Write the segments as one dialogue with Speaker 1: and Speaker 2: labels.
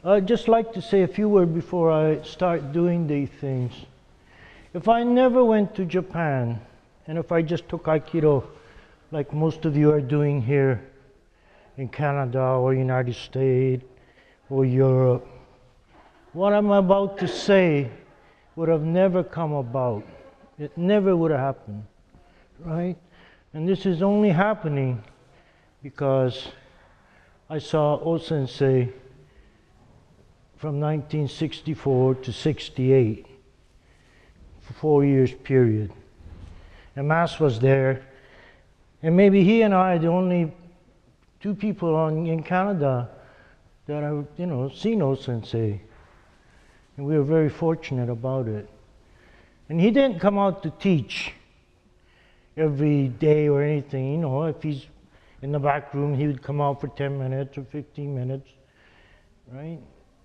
Speaker 1: I'd just like to say a few words before I start doing these things. If I never went to Japan, and if I just took Aikido like most of you are doing here in Canada or United States or Europe, what I'm about to say would have never come about. It never would have happened, right? And this is only happening because I saw O-sensei from 1964 to 68, for 4 years period. And Mass was there, and maybe he and I are the only two people in Canada that have, seen O-sensei. And we were very fortunate about it. And he didn't come out to teach every day or anything, if he's in the back room, he would come out for 10 minutes or 15 minutes, right?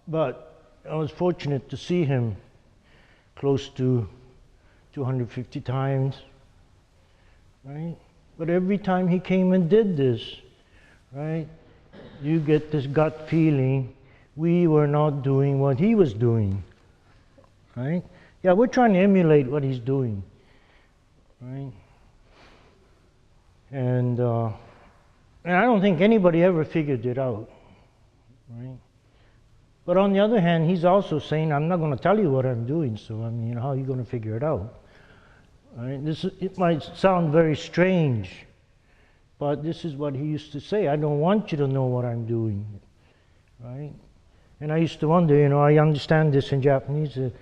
Speaker 1: But I was fortunate to see him close to 250 times, right? But every time he came and did this, right, you get this gut feeling we were not doing what he was doing, right? Yeah, we're trying to emulate what he's doing, right? And I don't think anybody ever figured it out, right? But on the other hand, he's also saying, I'm not going to tell you what I'm doing, so how are you going to figure it out? Right? It might sound very strange, but this is what he used to say. I don't want you to know what I'm doing, right? And I used to wonder, I understand this in Japanese, and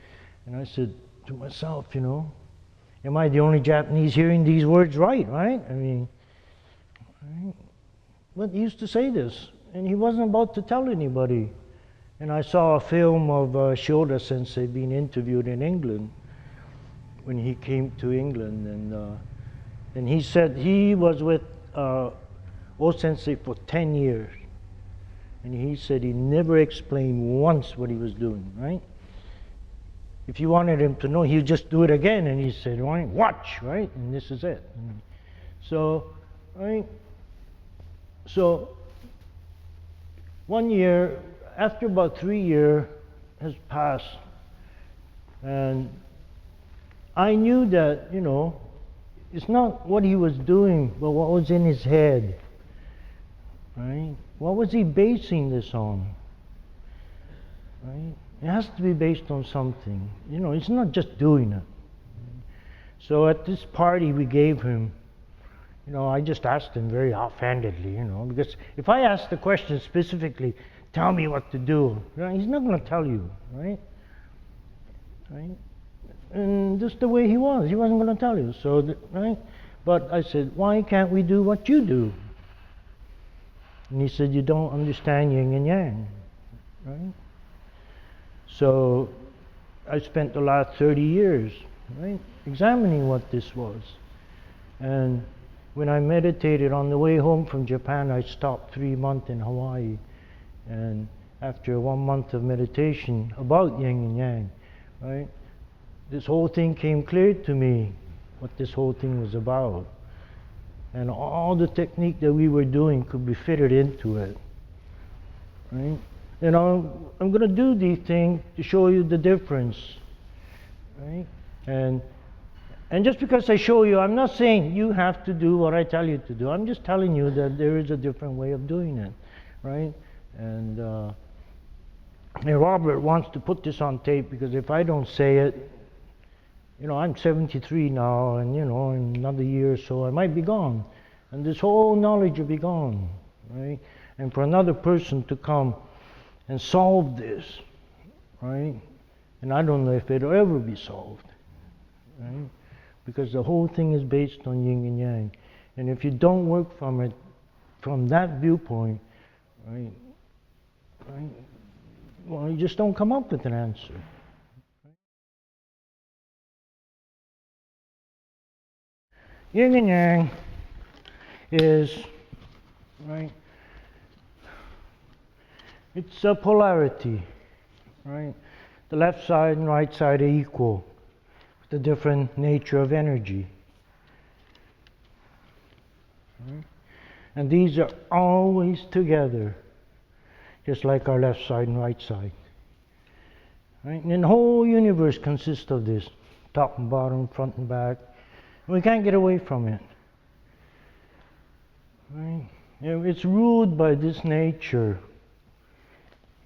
Speaker 1: I said to myself, am I the only Japanese hearing these words right? Right? Right? But he used to say this, and he wasn't about to tell anybody. And I saw a film of Shioda Sensei being interviewed in England when he came to England, and he said he was with O-sensei for 10 years, and he said he never explained once what he was doing, right? If you wanted him to know, he'd just do it again, and he said, right, watch, right? And this is it. So, right? So, 1 year, after about 3 years has passed, and I knew that, it's not what he was doing, but what was in his head, right? What was he basing this on, right? It has to be based on something. It's not just doing it. So at this party we gave him, I just asked him very offhandedly, because if I ask the question specifically, tell me what to do, he's not going to tell you, right? Right? And just the way he wasn't going to tell you. So, right? But I said, why can't we do what you do? And he said, you don't understand yin and yang, right? So I spent the last 30 years, right, examining what this was. And when I meditated on the way home from Japan, I stopped 3 months in Hawaii. And after 1 month of meditation about yin and yang, right, this whole thing came clear to me, what this whole thing was about. And all the technique that we were doing could be fitted into it, right? I'm going to do these things to show you the difference, right? And just because I show you, I'm not saying you have to do what I tell you to do. I'm just telling you that there is a different way of doing it, right? And Robert wants to put this on tape because if I don't say it, I'm 73 now, and in another year or so I might be gone, and this whole knowledge will be gone, right? And for another person to come and solve this, right? And I don't know if it'll ever be solved, right? Because the whole thing is based on yin and yang, and if you don't work from it, from that viewpoint, right? Well, you just don't come up with an answer. Yin and yang is, right, it's a polarity, right? The left side and right side are equal, with a different nature of energy. Right? And these are always together. just like our left side and right side. Right? And the whole universe consists of this, top and bottom, front and back. And we can't get away from it. Right? It's ruled by this nature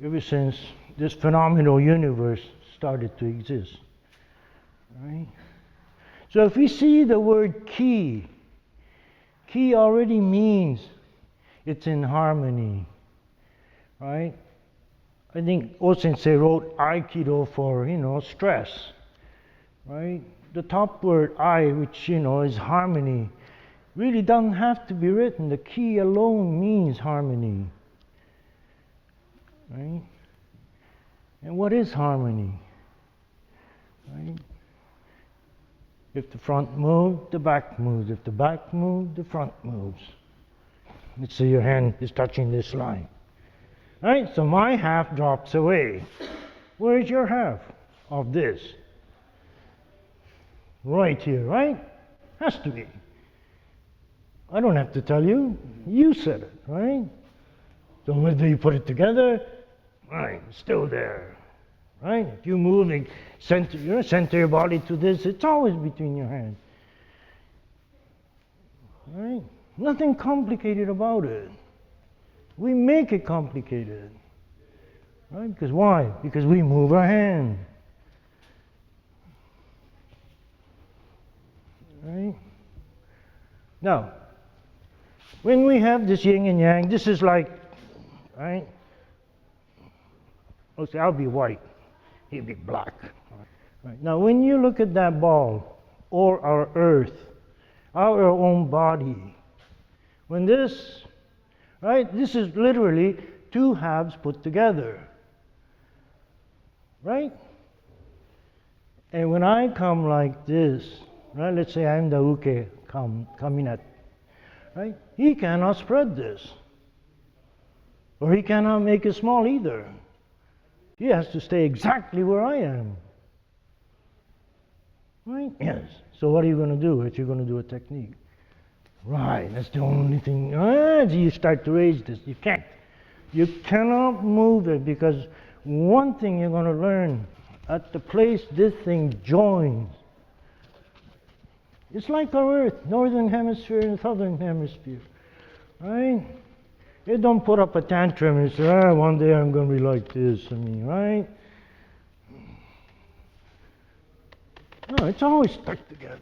Speaker 1: ever since this phenomenal universe started to exist. Right? So if we see the word ki, ki already means it's in harmony. Right? I think O-sensei wrote Aikido for, stress. Right? The top word I, which, is harmony, really doesn't have to be written. The ki alone means harmony. Right? And what is harmony? Right? If the front moves, the back moves. If the back moves, the front moves. Let's say your hand is touching this line. Right? So my half drops away. Where is your half of this? Right here, right? Has to be. I don't have to tell you. You said it, right? So whether you put it together, right, still there. Right? If you move and center your body to this, it's always between your hands. Right? Nothing complicated about it. We make it complicated. Right? Because why? Because we move our hand. Right? Now, when we have this yin and yang, this is like, right? Okay, I'll be white. He'll be black. Right. Now, when you look at that ball, or our earth, our own body, when this, right, this is literally two halves put together. Right? And when I come like this, right, let's say I'm the uke coming at, right? He cannot spread this. Or he cannot make it small either. He has to stay exactly where I am. Right? Yes. So what are you going to do? You're going to do a technique. Right. That's the only thing. You start to raise this. You can't. You cannot move it, because one thing you're going to learn at the place this thing joins. It's like our Earth, northern hemisphere and southern hemisphere. Right? You don't put up a tantrum and say, one day I'm going to be like this. Right? No, it's always stuck together.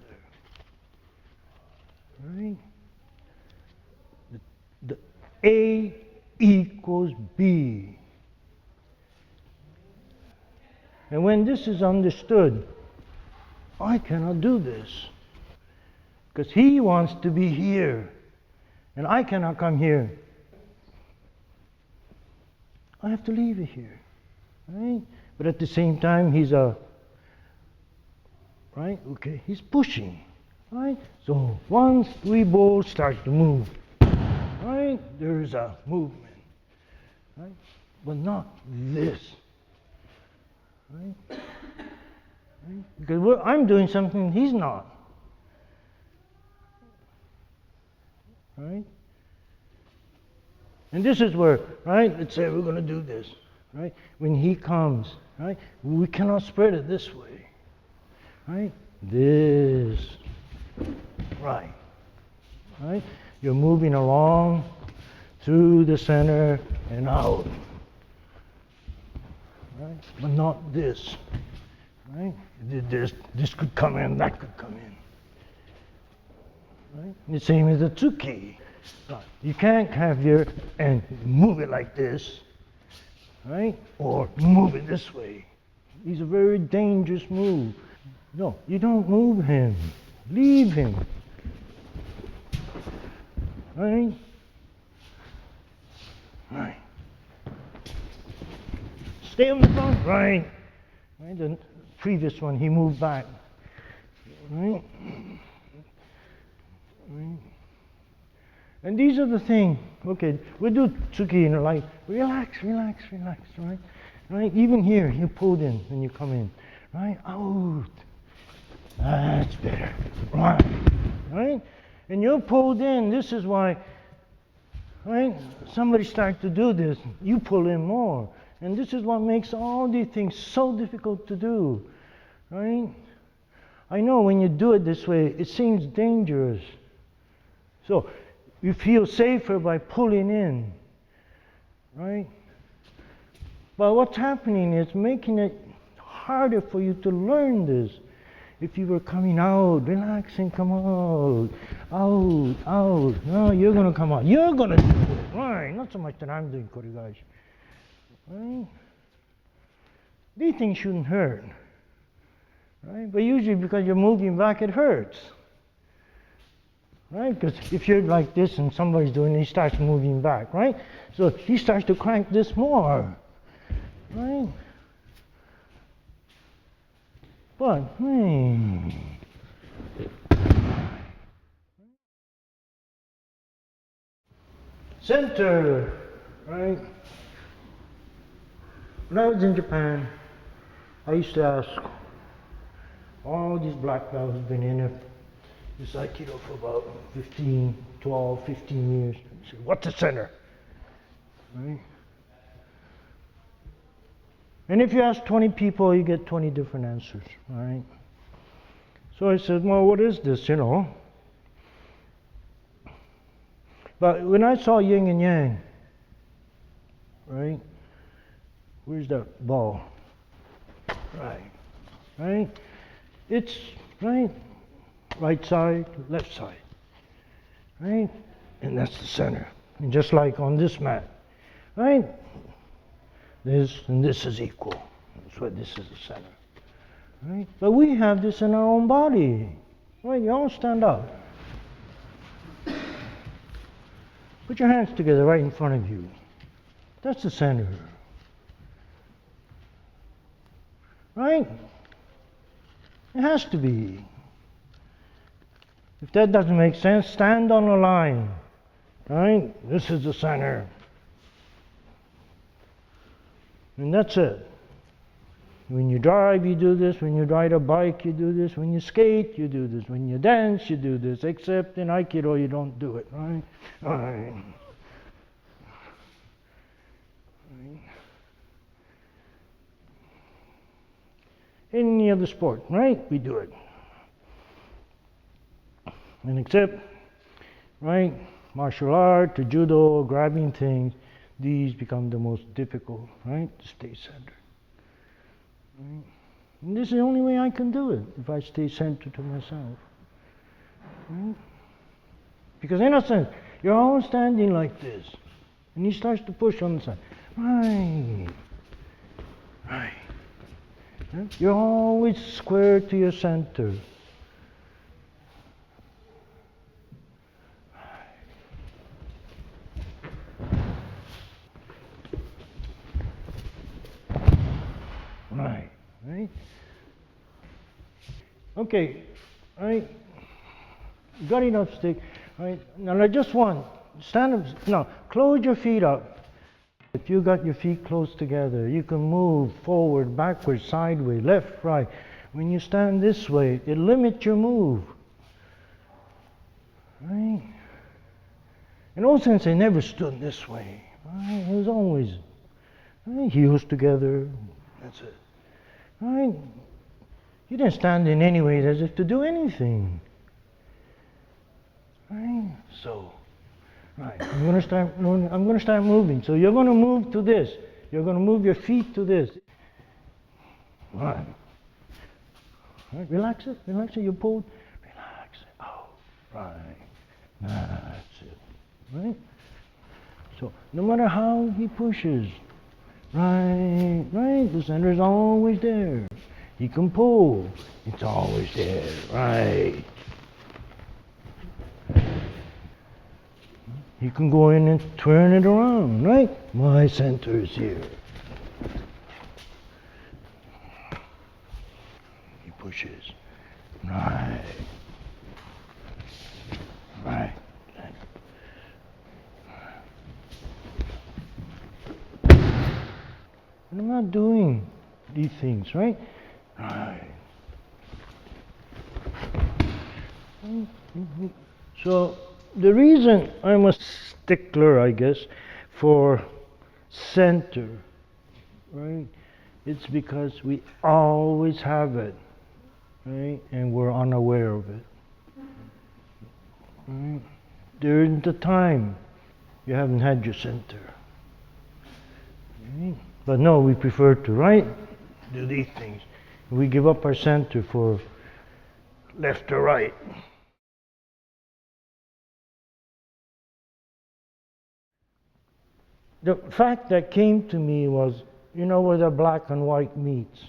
Speaker 1: Right? The A equals B. And when this is understood, I cannot do this. Because he wants to be here. And I cannot come here. I have to leave it here. Right? But at the same time, he's right? Okay, he's pushing. Right? So once we both start to move, right? There's a movement. Right? But not this. Right? Right? Because I'm doing something he's not. Right? And this is where, right, let's say we're going to do this, right? When he comes, right, we cannot spread it this way, right? This, right, right? You're moving along through the center and out, right? But not this, right? This could come in, that could come in. Right? The same as the tsuki. You can't have your and move it like this, right? Or move it this way. He's a very dangerous move. No, you don't move him. Leave him. Right? Right. Stay on the front. Right. Right. The previous one, he moved back. Right. Right. And these are the things. Okay, we do tsuki, like relax, relax, relax, right? Right. Even here, you pulled in when you come in, right? Out. That's better. Right. Right. And you're pulled in. This is why. right? Somebody starts to do this, you pull in more. And this is what makes all these things so difficult to do, right? I know when you do it this way, it seems dangerous. So you feel safer by pulling in, right? But what's happening is making it harder for you to learn this. If you were coming out, relaxing, come out, out. No, you're going to come out. You're going to do it, right? Not so much that I'm doing koryagashi, right? These things shouldn't hurt, right? But usually because you're moving back, it hurts, right? Because if you're like this and somebody's doing it, he starts moving back, right? So he starts to crank this more, right? But, center, right? When I was in Japan, I used to ask all these black belts who've been in this Aikido for about 12, 15 years. I said, what's the center? Right? And if you ask 20 people, you get 20 different answers, right? So I said, well, what is this, you know? But when I saw yin and yang, right? Where's that ball? Right? It's, right side, left side, right? And that's the center. And just like on this mat, right? This and this is equal. That's why this is the center, right? But we have this in our own body, right? You all stand up. Put your hands together right in front of you. That's the center, right? It has to be. If that doesn't make sense, stand on a line, right? This is the center. And that's it. When you drive, you do this. When you ride a bike, you do this. When you skate, you do this. When you dance, you do this. Except in Aikido, you don't do it, right? Right. Any other sport, right? We do it. And except, right, martial art or judo, grabbing things, these become the most difficult, right, to stay centered. Right? And this is the only way I can do it, if I stay centered to myself. Right? Because in a sense, you're all standing like this, and he starts to push on the side. Right. You're always square to your center. Right? Okay, right? You got enough stick, right? Now I just want, stand up, now close your feet up. If you got your feet close together, you can move forward, backward, sideways, left, right. When you stand this way, it limits your move. Right? In old sensei never stood this way. Right? It was always heels together. That's it. Right? You didn't stand in any way as if to do anything. Right? So, right. I'm going to start moving. So you're going to move to this. You're going to move your feet to this. Right. Relax it. You pulled. Relax it. Oh, right. That's it. Right? So no matter how he pushes, right, the center is always there. He can pull. It's always there. Right. You can go in and turn it around, right? My center is here. He pushes. Right. And I'm not doing these things, right? Right. So the reason I must stickler, I guess, for center, right? It's because we always have it, right? And we're unaware of it. Right? During the time you haven't had your center. Right? But no, we prefer to, right? Do these things. We give up our center for left or right. The fact that came to me was, you know where the black and white meets?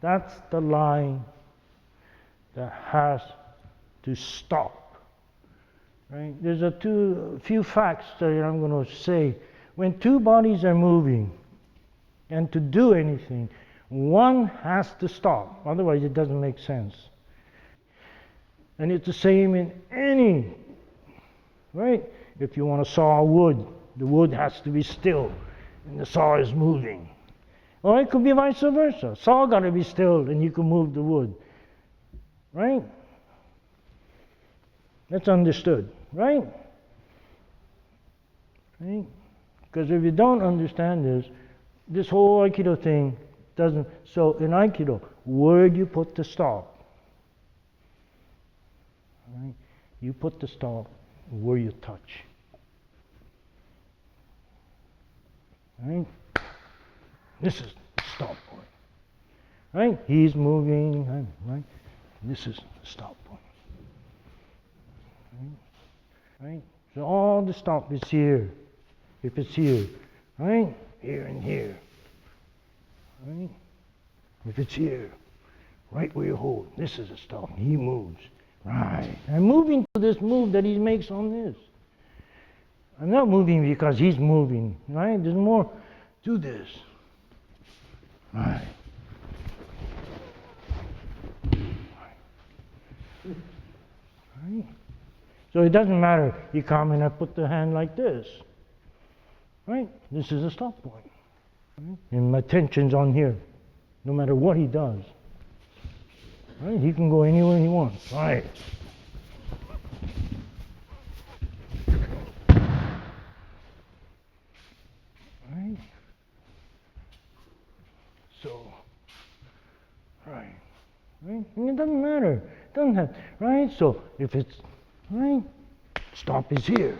Speaker 1: That's the line that has to stop. Right? There's a few facts that I'm going to say. When two bodies are moving, and to do anything, one has to stop. Otherwise, it doesn't make sense. And it's the same in any, right? If you want to saw wood, the wood has to be still, and the saw is moving. Or it could be vice versa. Saw got to be still, and you can move the wood, right? That's understood, right? Right? Because if you don't understand this whole Aikido thing doesn't. So in Aikido, where do you put the stop? Right? You put the stop where you touch. Right? This is the stop point. Right? He's moving. Right? This is the stop point. Right? So all the stop is here. If it's here, right? Here and here. Right? If it's here, right where you hold, this is a stop. He moves. Right. I'm moving to this move that he makes on this. I'm not moving because he's moving. Right? There's more to this. Right. Right. So it doesn't matter. You come and I put the hand like this. Right? This is a stop point. Right? And my tension's on here. No matter what he does. Right? He can go anywhere he wants. Right. Right? So, right. Right? And it doesn't matter. It doesn't have, right? So, if it's, right? Stop is here.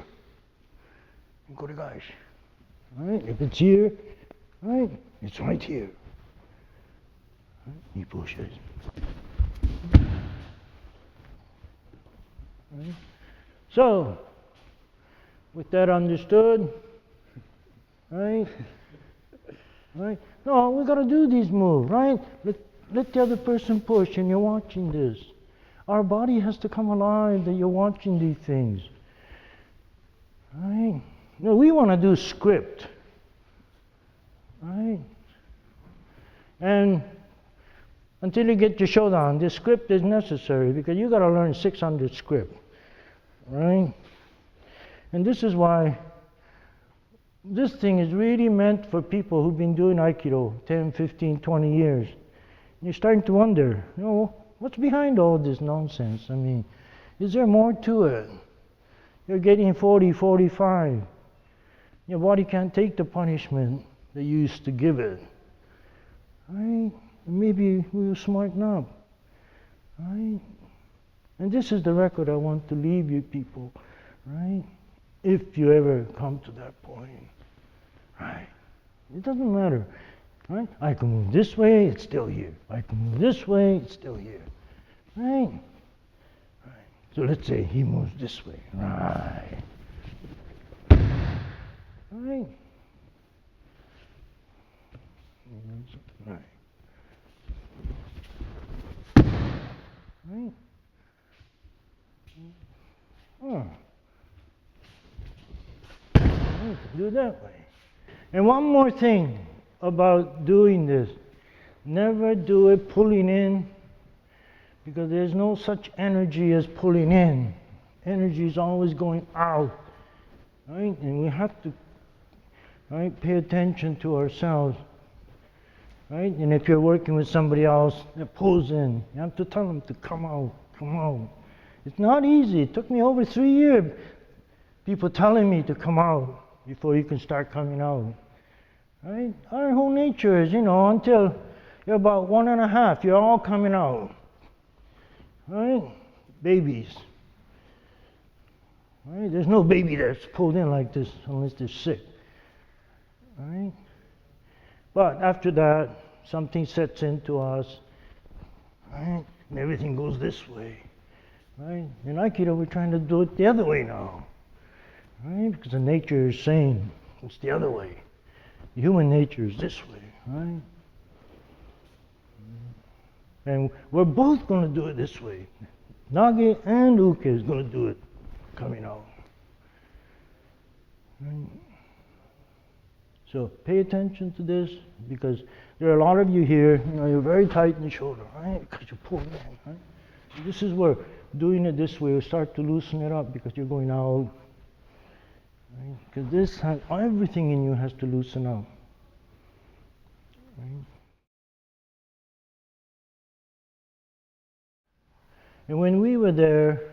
Speaker 1: Go to guys. Right? If it's here, right? It's right here. Right? He pushes. Right? So, with that understood, right? Right? No, we got to do these moves, right? Let the other person push, and you're watching this. Our body has to come alive that you're watching these things. Right? No, we want to do script. Right? And until you get your showdown, this script is necessary because you got to learn 600 script. Right? And this is why this thing is really meant for people who've been doing Aikido 10, 15, 20 years. And you're starting to wonder, you know, what's behind all this nonsense? I mean, is there more to it? You're getting 40, 45. Your body can't take the punishment that you used to give it. Right? Maybe we'll smarten up. Right? And this is the record I want to leave you people. Right? If you ever come to that point. Right? It doesn't matter. Right? I can move this way, it's still here. I can move this way, it's still here. Right? Right. So let's say he moves this way. Right. Right. Right. Right. Oh. Do it that way. And one more thing about doing this. Never do it pulling in, because there's no such energy as pulling in. Energy is always going out. Right? And we have to, right, pay attention to ourselves. Right? And if you're working with somebody else that pulls in, you have to tell them to come out, come out. It's not easy. It took me over 3 years people telling me to come out before you can start coming out. Right? Our whole nature is, until you're about 1.5, you're all coming out. Right? Babies. Right? There's no baby that's pulled in like this unless they're sick. Right? But after that, something sets into us. Right? And everything goes this way. Right? In Aikido, we're trying to do it the other way now. Right? Because the nature is saying it's the other way. The human nature is this way. Right? And we're both going to do it this way. Nage and Uke is going to do it coming out. Right? So pay attention to this, because there are a lot of you here, you're very tight in the shoulder, right? Because you're pulling in, right? This is where doing it this way will start to loosen it up, because you're going out. Right? Because this has, everything in you has to loosen up. Right? And when we were there,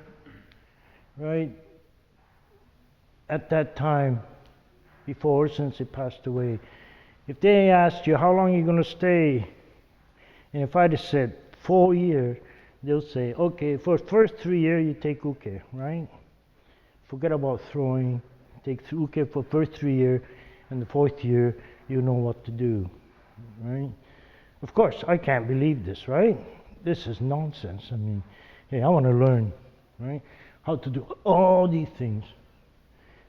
Speaker 1: right, at that time, before, since he passed away, if they asked you how long you're going to stay, and if I'd have said 4 years, they'll say, okay, for the first 3 years you take uke, right? Forget about throwing. Take uke for first 3 years, and the 4th year you know what to do, right? Of course, I can't believe this, right? This is nonsense. I mean, hey, I want to learn, right? How to do all these things,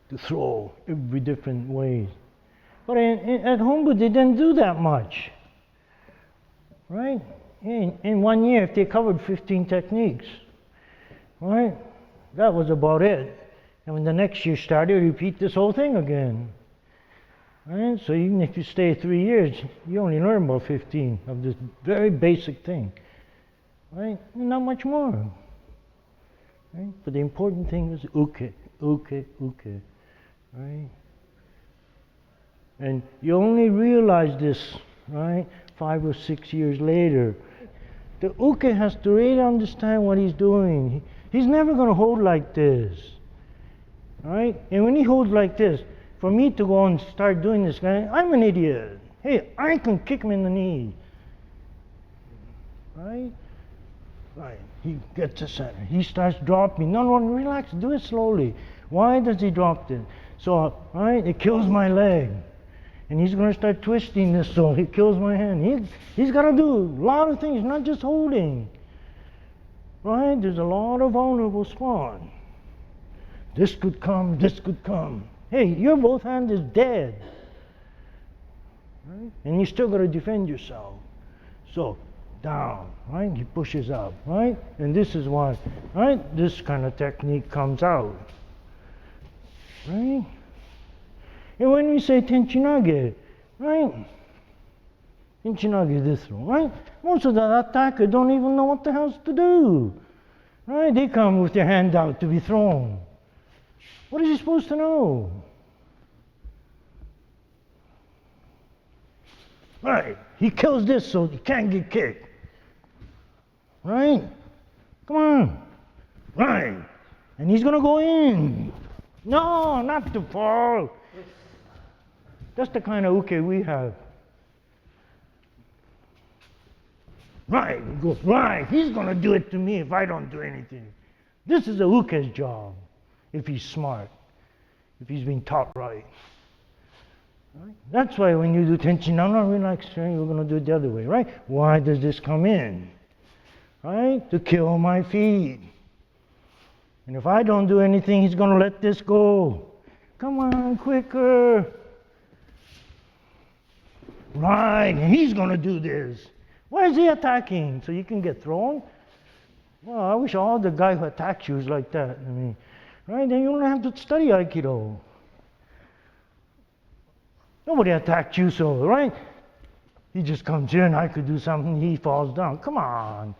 Speaker 1: to throw every different way. But at Hombu, they didn't do that much, right? In 1 year, if they covered 15 techniques, right? That was about it. And when the next year started, repeat this whole thing again. Right? So even if you stay 3 years, you only learn about 15 of this very basic thing. Right? And not much more. Right? But the important thing is uke, uke, uke. Right? And you only realize this, right, 5 or 6 years later. The uke has to really understand what he's doing. He's never going to hold like this. Right? And when he holds like this, for me to go and start doing this, I'm an idiot. Hey, I can kick him in the knee. Right? Right. He gets the center. He starts dropping. No, relax. Do it slowly. Why does he drop it? So, right, it kills my leg. And he's going to start twisting this so it kills my hand. He's got to do a lot of things, not just holding. Right? There's a lot of vulnerable spots. This could come, this could come. Hey, your both hand is dead. Right? And you still got to defend yourself. So, down, right? He pushes up, right? And this is why, right? This kind of technique comes out. Right? And when we say tenchinage, right? Tenchinage this one, right? Most of the attackers don't even know what the hell's to do. Right? They come with their hand out to be thrown. What is he supposed to know? Right. He kills this so he can't get kicked. Right? Come on. Right. And he's going to go in. No, not to fall. That's the kind of uke we have. Right. He goes, right. He's going to do it to me if I don't do anything. This is a uke's job. If he's smart, if he's being taught right. Right? That's why when you do Tenchinano relaxation, you're going to do it the other way, right? Why does this come in? Right? To kill my feet. And if I don't do anything, he's going to let this go. Come on, quicker. Right, and he's going to do this. Why is he attacking? So you can get thrown? Well, I wish all the guy who attacks you is like that. I mean, right? Then you don't have to study Aikido. Nobody attacked you, so, right? He just comes here and I could do something, he falls down. Come on.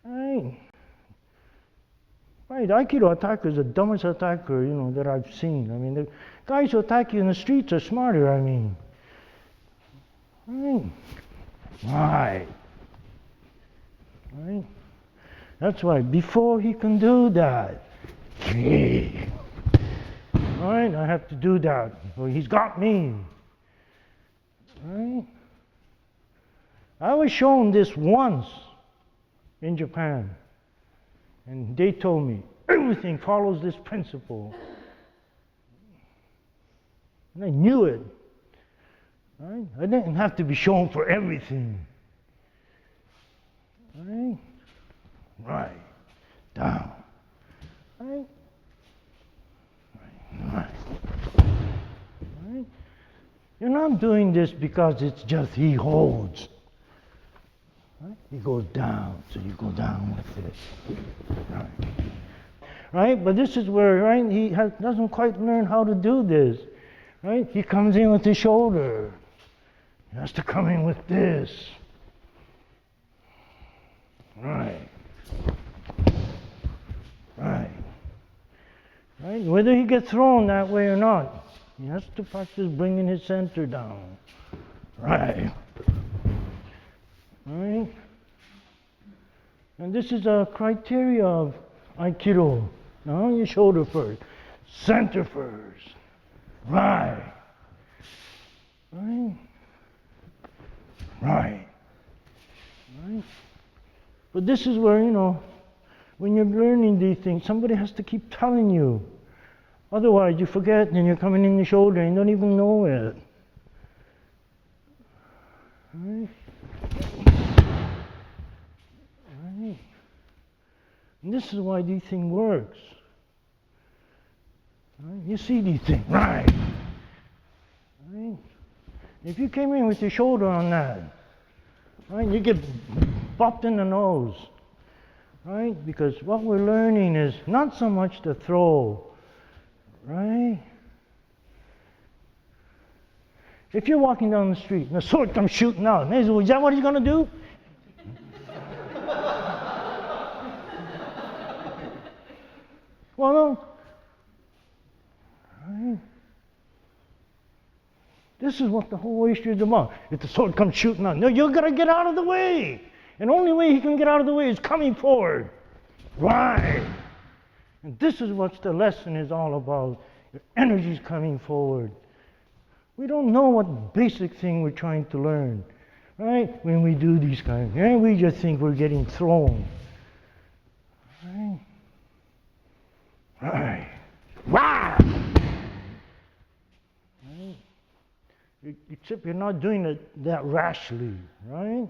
Speaker 1: Right? Right, Aikido attacker is the dumbest attacker, that I've seen. I mean, the guys who attack you in the streets are smarter, I mean. Right? Right. Right? That's why before he can do that, All right, I have to do that. Well, he's got me. All right? I was shown this once in Japan, and they told me everything follows this principle. And I knew it. Right? I didn't have to be shown for everything. Right? Right. Down. Right? Right. Right? You're not doing this because it's just he holds. Right? He goes down, so you go down with it. Right? Right? But this is where, right, he doesn't quite learn how to do this. Right? He comes in with his shoulder. He has to come in with this. Right. Right. Right? Whether he gets thrown that way or not, he has to practice bringing his center down. Right. Right? And this is a criteria of Aikido. Now your shoulder first. Center first. Right. Right. Right. Right. But this is where, when you're learning these things, somebody has to keep telling you. Otherwise, you forget and you're coming in the shoulder and you don't even know it. Right? Right. And this is why these things works. Right? You see these things, right? Right? If you came in with your shoulder on that, right, you get bopped in the nose, right? Because what we're learning is not so much to throw, right? If you're walking down the street and a sword comes shooting out, is that what he's going to do? Well, no. Right? This is what the whole issue is about. If the sword comes shooting out, no, you're going to get out of the way. And the only way he can get out of the way is coming forward. Right. And this is what the lesson is all about. Your energy's coming forward. We don't know what basic thing we're trying to learn. Right? When we do these kinds of things, we just think we're getting thrown. Right? Right. Wow! Right? Except you're not doing it that rashly, right?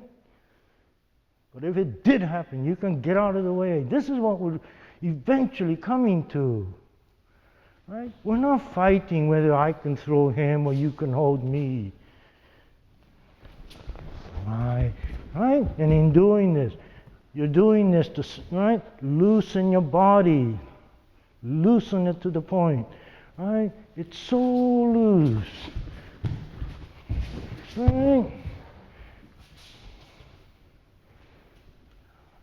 Speaker 1: But if it did happen, you can get out of the way. This is what we're eventually coming to. Right? We're not fighting whether I can throw him or you can hold me. Right? Right? And in doing this, you're doing this to, right, loosen your body. Loosen it to the point. Right? It's so loose. Right?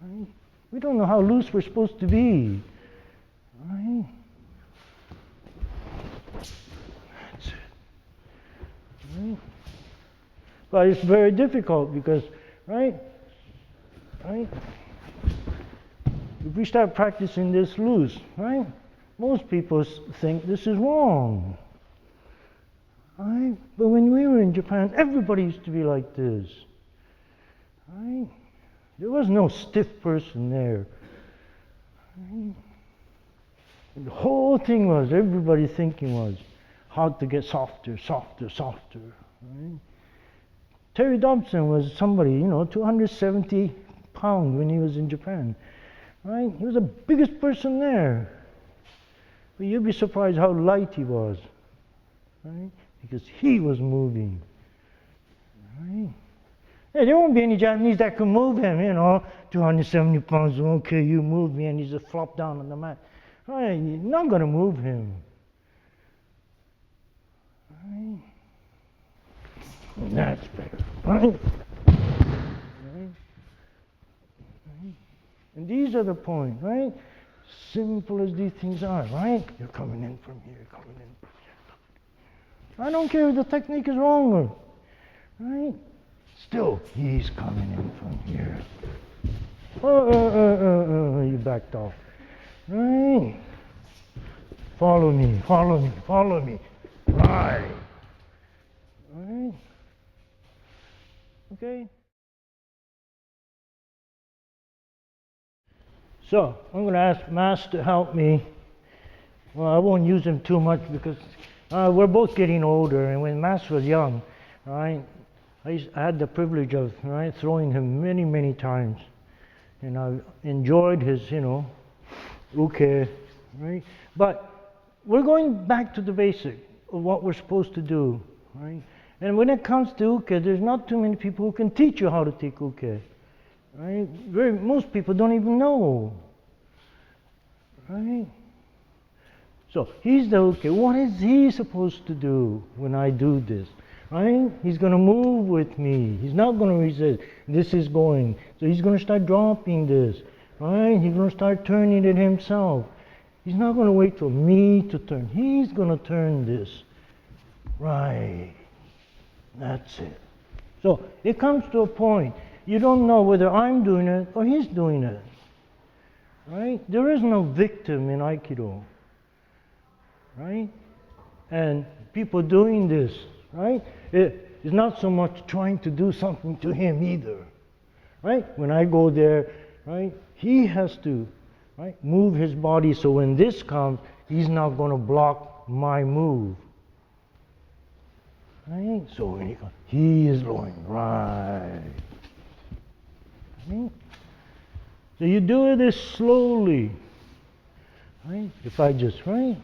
Speaker 1: Right? We don't know how loose we're supposed to be. Right? That's it. Right? But it's very difficult because, right? Right? If we start practicing this loose, right? Most people think this is wrong. Right? But when we were in Japan, everybody used to be like this. Right? There was no stiff person there. Right? And the whole thing was, everybody thinking was, how to get softer, softer, softer. Right? Terry Dobson was somebody, 270 pounds when he was in Japan. Right? He was the biggest person there. But you'd be surprised how light he was. Right? Because he was moving. Right? Hey, there won't be any Japanese that can move him, 270 pounds, okay, you move me, and he just flopped down on the mat. Right? You're not going to move him. Right? And that's better. Right? Right? Right? And these are the points, right? Simple as these things are, right? You're coming in from here, coming in from here. I don't care if the technique is wrong, right? Still, he's coming in from here. You backed off. Right? follow me, follow me, follow me. Right. Right. Okay. So I'm going to ask Mass to help me. Well, I won't use him too much because we're both getting older, and when Mass was young, right, I had the privilege of throwing him many, many times, and I enjoyed his, uke, right? But we're going back to the basic of what we're supposed to do, right? And when it comes to uke, there's not too many people who can teach you how to take uke, right? Most people don't even know, right? So he's the uke. What is he supposed to do when I do this? Right? He's going to move with me. He's not going to resist. This is going. So he's going to start dropping this. Right? He's going to start turning it himself. He's not going to wait for me to turn. He's going to turn this. Right. That's it. So it comes to a point. You don't know whether I'm doing it or he's doing it. Right? There is no victim in Aikido. Right? And people doing this, right? It is not so much trying to do something to him either. Right? When I go there, right, he has to move his body so when this comes, he's not going to block my move. Right? So when he comes, he is going right. Right? So you do this slowly. Right? If I just right.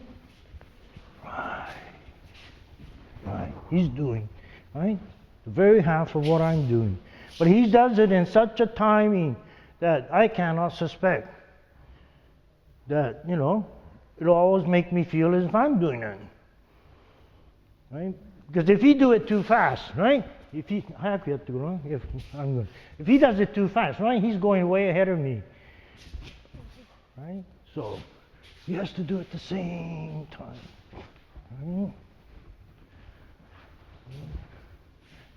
Speaker 1: Right, he's doing, right, the very half of what I'm doing. But he does it in such a timing that I cannot suspect that, it'll always make me feel as if I'm doing it. Right? Because if he do it too fast, right, if he does it too fast, right, he's going way ahead of me. Right? So he has to do it at the same time. Right?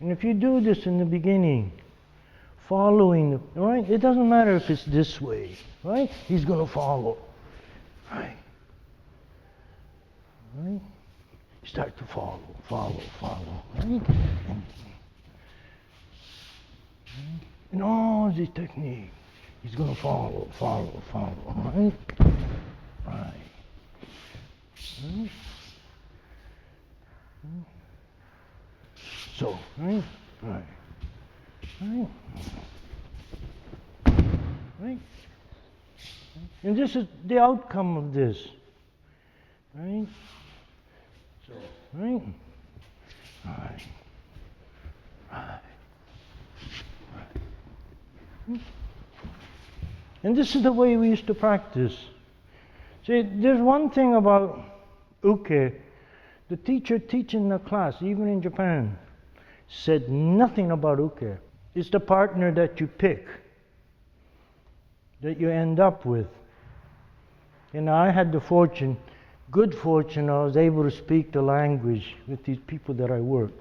Speaker 1: And if you do this in the beginning, following, right? It doesn't matter if it's this way, right? He's going to follow, right? Right? Start to follow, right? And all the technique, he's going to follow, right? Right. Right? So, right? Right. Right? Right? And this is the outcome of this. Right? So, right? Right. Right. Right. And this is the way we used to practice. See, there's one thing about uke. The teacher teaching the class, even in Japan, said nothing about uke. It's the partner that you pick, that you end up with. And I had the fortune, good fortune, I was able to speak the language with these people that I work,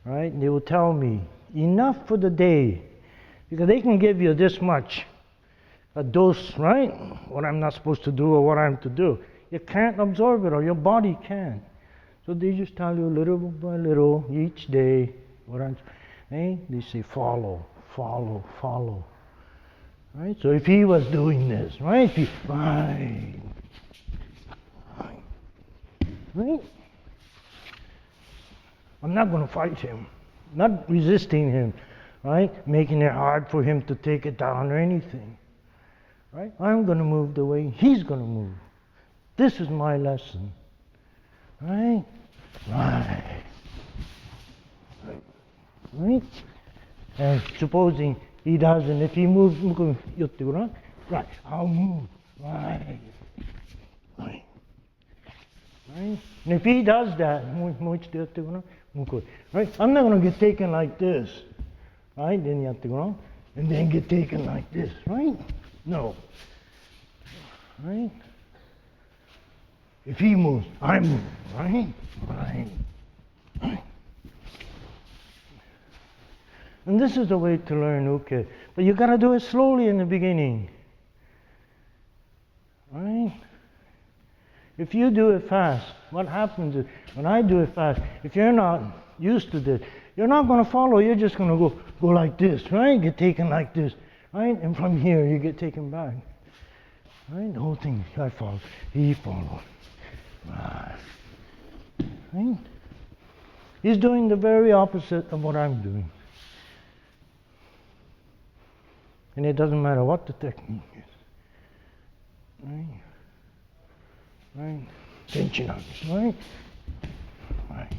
Speaker 1: right? And they will tell me, enough for the day, because they can give you this much, a dose, right? What I'm not supposed to do or what I'm to do. You can't absorb it or your body can't. So they just tell you little by little each day. They say follow. Right? So if he was doing this, right? Right. I'm not going to fight him, not resisting him, right? Making it hard for him to take it down or anything. Right? I'm going to move the way he's going to move. This is my lesson. Right? Right. Right? And supposing he doesn't, if he moves, right, I'll move. Right. Right. Right? And if he does that, right, I'm not going to get taken like this. Right? Then you have to go, and then get taken like this. Right? No. Right? If he moves, I move. Right? Right. Right. And this is the way to learn uke. But you got to do it slowly in the beginning. Right? If you do it fast, what happens is, when I do it fast, if you're not used to this, you're not going to follow, you're just going to go like this, right? Get taken like this, right? And from here, you get taken back. Right? The whole thing, I follow, he follows. Right? He's doing the very opposite of what I'm doing. And it doesn't matter what the technique is. Right? Right? Tension on it, right? Right.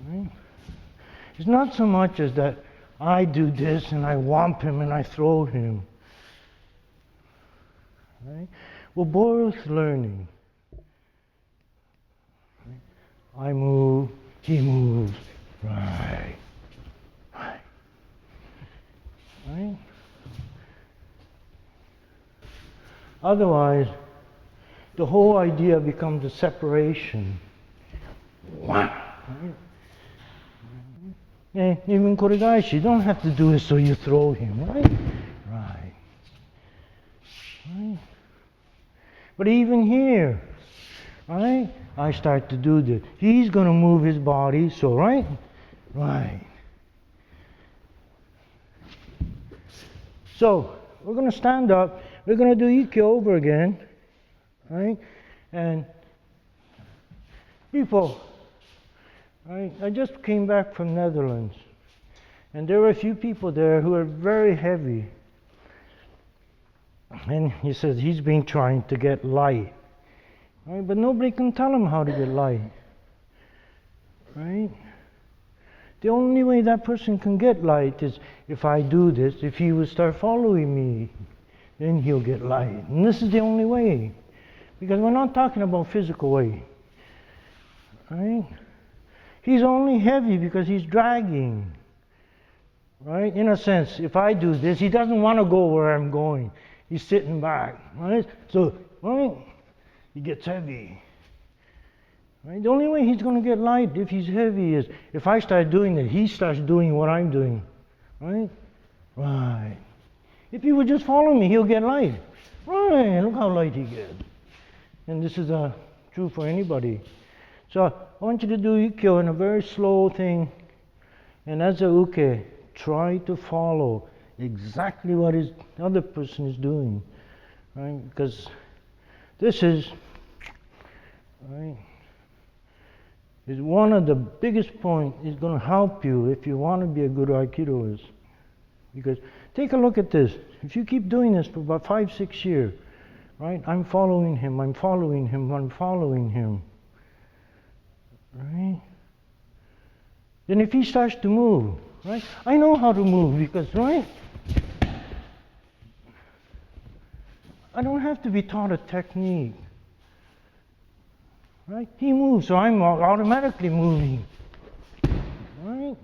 Speaker 1: Right? It's not so much as that I do this and I whomp him and I throw him. Right? We're both learning. Right? I move, he moves. Right. Right. Right? Otherwise, the whole idea becomes a separation. Wow. Right? And even Koregaishi, you don't have to do it so you throw him, right? Right. Right. But even here, right? I start to do this. He's going to move his body, so right? Right. So, we're going to stand up. We're going to do Ikkyo over again, right? And people, right? I just came back from Netherlands, and there were a few people there who are very heavy. And he says he's been trying to get light, right? But nobody can tell him how to get light, right? The only way that person can get light is if I do this, if he will start following me, then he'll get light. And this is the only way. Because we're not talking about physical way, right? He's only heavy because he's dragging, right? In a sense, if I do this, he doesn't want to go where I'm going. He's sitting back, right? So, right, he gets heavy. Right? The only way he's going to get light if he's heavy is if I start doing it, he starts doing what I'm doing, right? Right. If he would just follow me, he'll get light. Right, look how light he gets. And this is true for anybody. So I want you to do Ikkyo in a very slow thing. And as a uke, try to follow exactly what the other person is doing. Right? Because this is, right, is one of the biggest points. Is going to help you if you want to be a good Aikidoist. Because take a look at this. If you keep doing this for about 5-6 years, right? I'm following him, I'm following him, I'm following him. Right? Then if he starts to move, right? I know how to move because, right? I don't have to be taught a technique. Right? He moves, so I'm automatically moving. Right?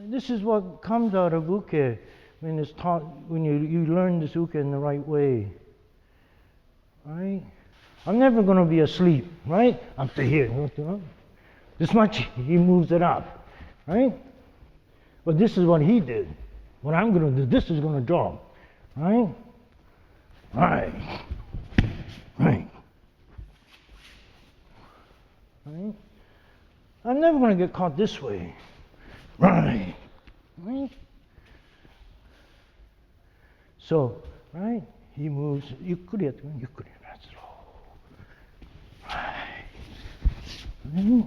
Speaker 1: This is what comes out of uke when it's taught, when you learn this uke in the right way. Right? I'm never going to be asleep, right? Up to here. This much, he moves it up, right? But this is what he did. What I'm going to do, this is going to drop, right? Right. Right. Right? I'm never going to get caught this way. Right. Right? So, right? He moves. Yukkuri, that's slow. Right. Right?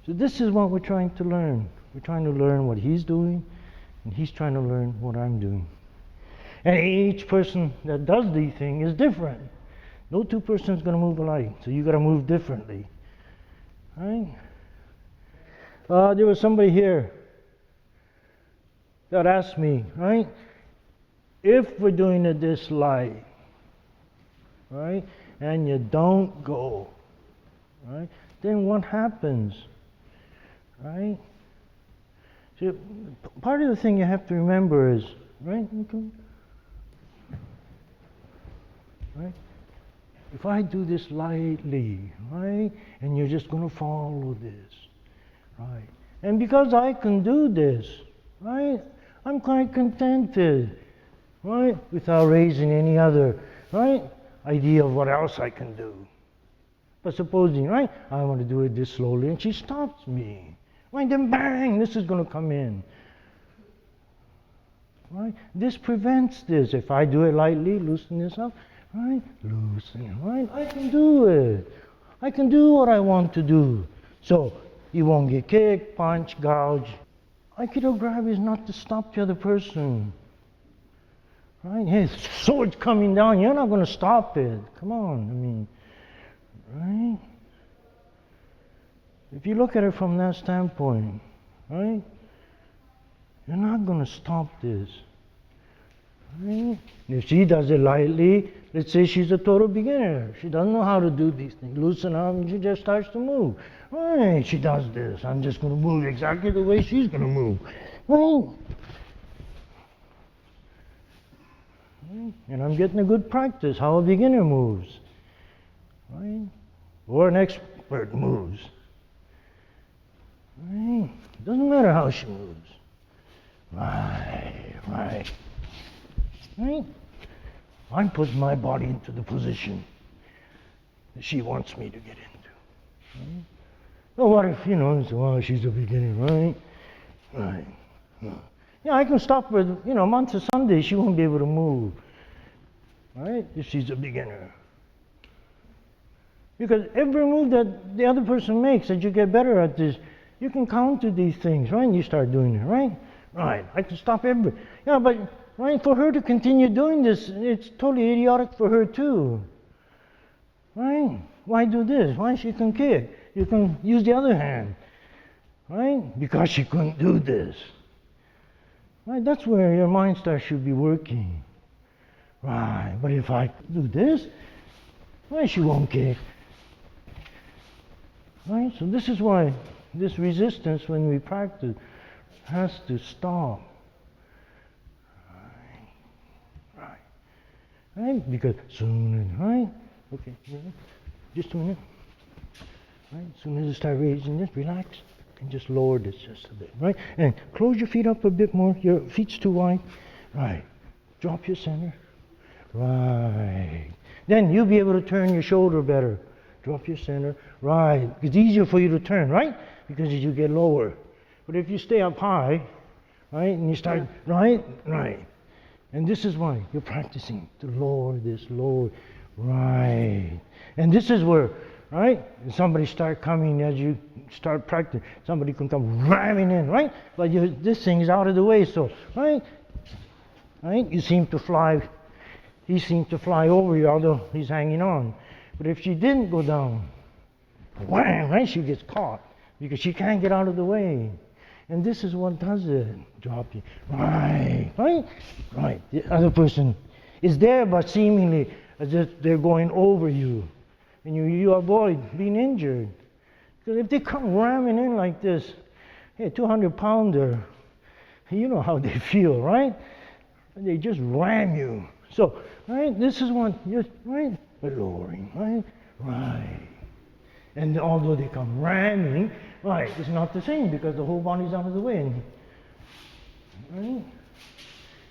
Speaker 1: So this is what we're trying to learn. We're trying to learn what he's doing, and he's trying to learn what I'm doing. And each person that does these things is different. No two persons going to move alike, so you got to move differently. Right? There was somebody here that asked me, right? If we're doing it this light, right, and you don't go, right, then what happens? Right? So part of the thing you have to remember is, right? Right? If I do this lightly, right, and you're just going to follow this, right? And because I can do this, right, I'm quite contented, right? Without raising any other, right, idea of what else I can do. But supposing, right, I want to do it this slowly, and she stops me. Right, then bang, this is going to come in. Right? This prevents this. If I do it lightly, loosen this up, right? Loosen it, right? I can do it. I can do what I want to do. So you won't get kicked, punched, gouged. Aikido grab is not to stop the other person. Right? Hey, sword's coming down. You're not going to stop it. Come on. I mean, right? If you look at it from that standpoint, right? You're not going to stop this. Right? If she does it lightly, let's say she's a total beginner. She doesn't know how to do these things. Loosen up and she just starts to move. Right, she does this. I'm just going to move exactly the way she's going to move. Right? And I'm getting a good practice how a beginner moves. Right? Or an expert moves. Right? Doesn't matter how she moves. Right, right. Right? I'm putting my body into the position that she wants me to get into. Right? Well, what if, so, well, she's a beginner, right? Right. Yeah, I can stop her, months of Sunday, she won't be able to move. Right? If she's a beginner. Because every move that the other person makes, as you get better at this, you can counter these things, right? And you start doing it, right? Right. I can stop every. Yeah, but right, for her to continue doing this, it's totally idiotic for her too. Right? Why do this? Why she can kick? You can use the other hand. Right? Because she couldn't do this. Right? That's where your mind starts should be working. Right. But if I do this, why she won't kick? Right? So this is why this resistance when we practice has to stop. Right? Because soon, right? Okay, just a minute. Right? As soon as you start raising this, relax and just lower this just a bit, right? And close your feet up a bit more. Your feet's too wide. Right. Drop your center. Right. Then you'll be able to turn your shoulder better. Drop your center. Right. It's easier for you to turn, right? Because as you get lower. But if you stay up high, right, and you start, right. And this is why you're practicing to lower this, lower, right. And this is where, right, somebody start coming as you start practicing. Somebody can come ramming in, right? But this thing is out of the way, so, right? You seem to fly, he seems to fly over you, although he's hanging on. But if she didn't go down, wham, right, she gets caught because she can't get out of the way. And this is what does it. Drop you. Right. The other person is there, but seemingly as if they're going over you. And you avoid being injured. Because if they come ramming in like this, hey, 200-pounder, you know how they feel, right? They just ram you. So, right, this is what you're, right, lowering, right. And although they come ramming, right, it's not the same because the whole body's out of the way. Right?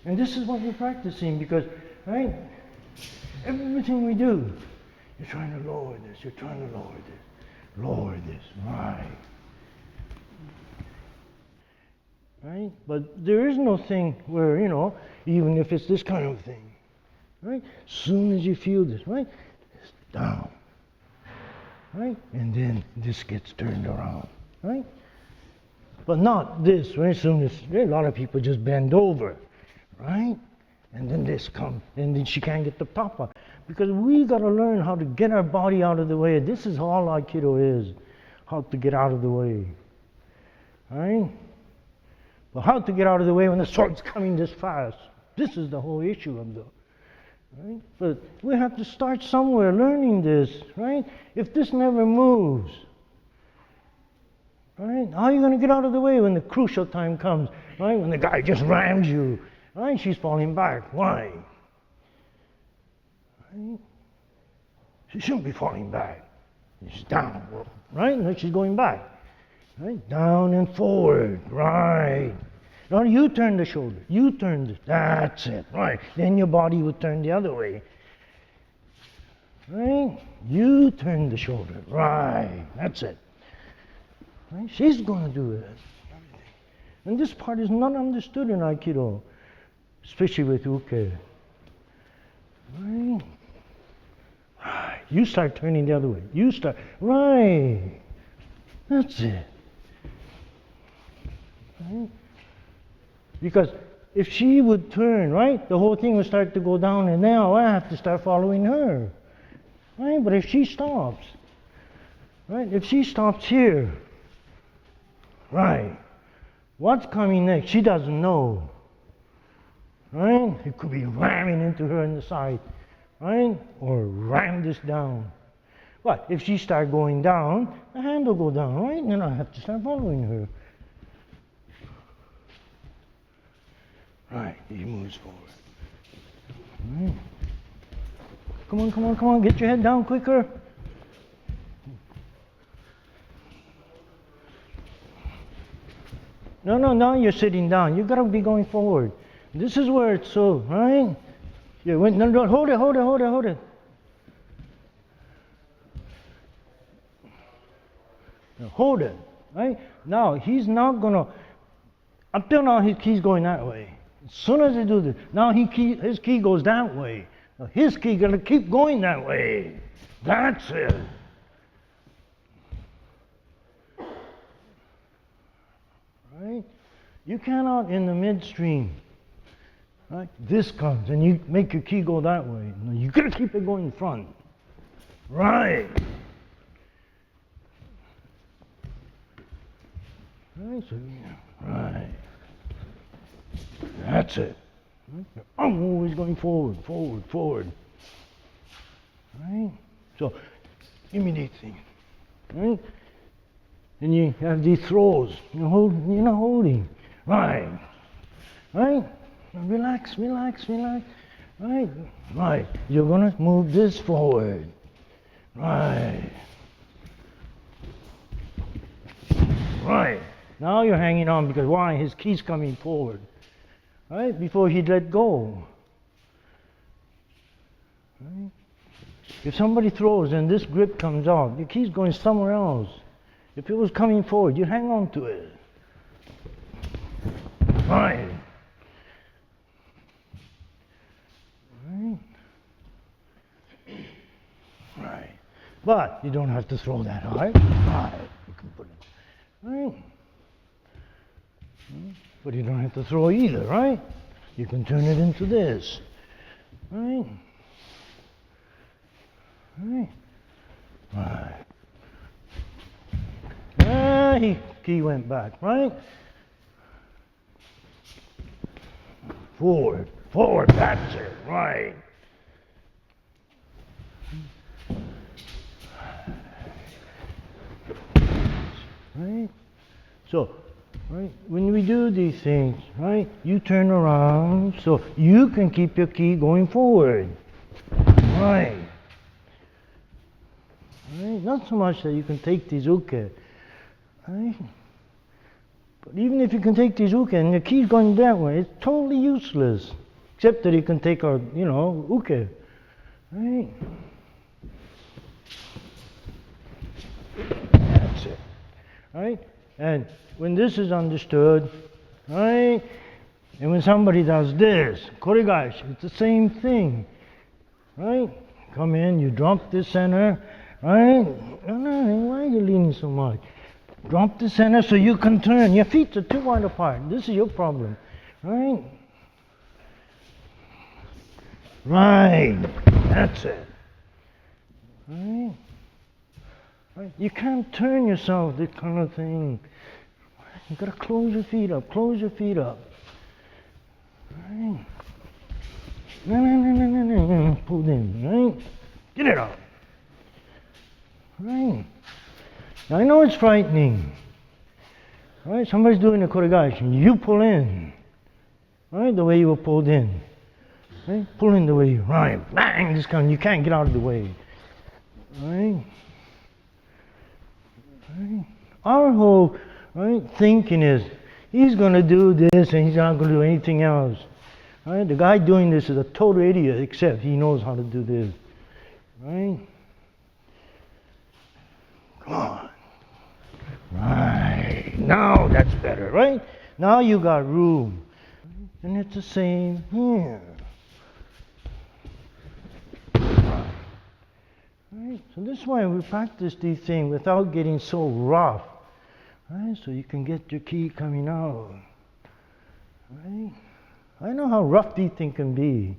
Speaker 1: And this is what we're practicing because, right, everything we do, you're trying to lower this, you're trying to lower this, right. Right? But there is no thing where, even if it's this kind of thing, right, as soon as you feel this, right, it's down. Right? And then this gets turned around, right? But not this, right? As soon as a lot of people just bend over, right? And then this comes, and then she can't get the top up. Because we got to learn how to get our body out of the way. This is all Aikido is, how to get out of the way, right? But how to get out of the way when the sword's coming this fast? This is the whole issue of the. Right? But we have to start somewhere learning this, right? If this never moves, right? How are you going to get out of the way when the crucial time comes, right? When the guy just rams you, right? She's falling back. Why? Right? She shouldn't be falling back. She's down, right? And she's going back, right? Down and forward, right? No, you turn the shoulder. You turn this. That's it. Right. Then your body would turn the other way. Right? You turn the shoulder. Right. That's it. Right? She's going to do it. And this part is not understood in Aikido, especially with uke. Right? Right. You start turning the other way. You start. Right. That's it. Right? Because if she would turn, right, the whole thing would start to go down, and now I have to start following her. Right? But if she stops, right, if she stops here, right, what's coming next? She doesn't know. Right? It could be ramming into her in the side, right? Or ram this down. But if she starts going down, the hand will go down, right? And then I have to start following her. Right, he moves forward. Right. Come on, come on, come on, get your head down quicker. No, now you're sitting down. You gotta be going forward. This is where it's so, right? Yeah, no, hold it. Now, hold it, right? Now, he's not gonna, up till now, his key's going that way. As soon as he do this, now his key goes that way. Now his key gonna keep going that way. That's it. Right? You cannot in the midstream. Right? This comes and you make your key go that way. No, you gotta keep it going in front. Right. Right. So, right. That's it. I'm always going forward. Right? So, imitate things. Right? And you have these throws. You're not holding. Right. Right? Relax. Right? Right. You're going to move this forward. Right. Right. Now you're hanging on because why? His key's coming forward. Right? Before he'd let go. Right? If somebody throws and this grip comes out, your key's going somewhere else. If it was coming forward, you'd hang on to it. Right. Right. Right. But you don't have to throw that hard. Right. You can put it. Right. But you don't have to throw either, right? You can turn it into this. Right? Right. Right. Key went back, right? Forward, that's it, right. Right? So, right, when we do these things, right, you turn around so you can keep your key going forward. Right. Right? Not so much that you can take these uke. Right? But even if you can take these uke and the key's going that way, it's totally useless. Except that you can take our, uke. Right? That's it. Right? And when this is understood, right? And when somebody does this, koregaeshi, it's the same thing. Right? Come in, you drop the center, right? No, why are you leaning so much? Drop the center so you can turn. Your feet are too wide apart. This is your problem. Right? Right. That's it. Right? Right? You can't turn yourself, this kind of thing. You gotta close your feet up. Right? No. Pull in, right? Get it out. Right? Now I know it's frightening. Right? Somebody's doing a koregaeshi. You pull in. Right? The way you were pulled in. Right? Pull in the way you right. Bang! This kind. You can't get out of the way. Right? Right? Our whole thinking is, He's going to do this and he's not going to do anything else. Right? The guy doing this is a total idiot, except he knows how to do this. Right? Come on. Right. Now that's better, right? Now you got room. And it's the same here. Right? So this is why we practice these things without getting so rough. Right? So you can get your ki coming out. Right? I know how rough these things can be.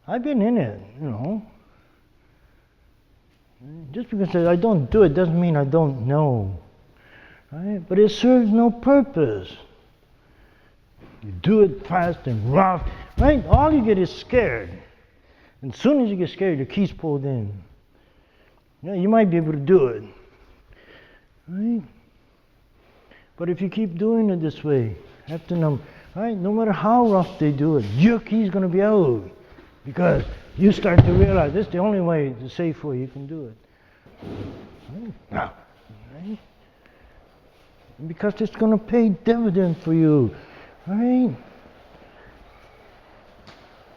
Speaker 1: I've been in it, you know. Just because I don't do it doesn't mean I don't know. Right? But it serves no purpose. You do it fast and rough, right? All you get is scared. And as soon as you get scared, your ki's pulled in. Yeah, you might be able to do it. Right? But if you keep doing it this way, after right? No matter how rough they do it, your ki's going to be out. Because you start to realize this is the only way, the safe way you can do it. Right? Now, right? Because it's going to pay dividend for you. Right?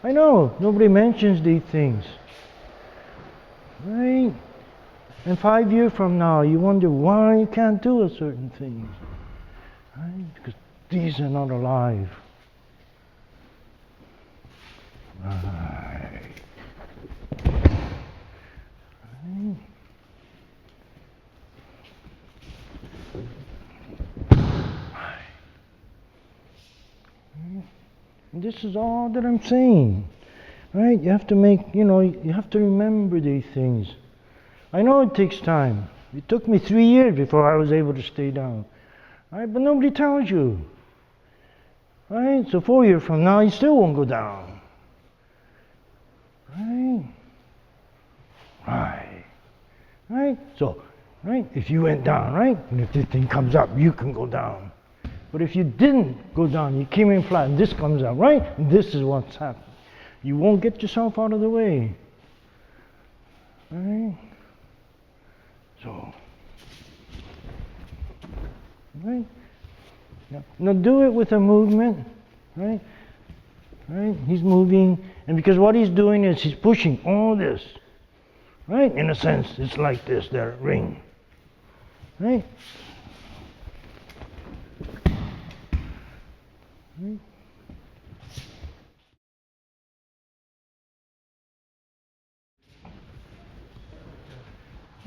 Speaker 1: I know, nobody mentions these things. Right? And 5 years from now, you wonder why you can't do a certain thing. Right? Because these are not alive. Right. Right. And this is all that I'm saying. Right? You have to make, you have to remember these things. I know it takes time. It took me 3 years before I was able to stay down. Right? But nobody tells you. Right? So 4 years from now, you still won't go down. Right? Right. Right? So, right? If you went down, right? And if this thing comes up, you can go down. But if you didn't go down, you came in flat, and this comes up, right? And this is what's happening. You won't get yourself out of the way. Right? So, right? Now do it with a movement, right? Right? He's moving, and because what he's doing is he's pushing all this, right? In a sense, it's like this, that ring, right? Right?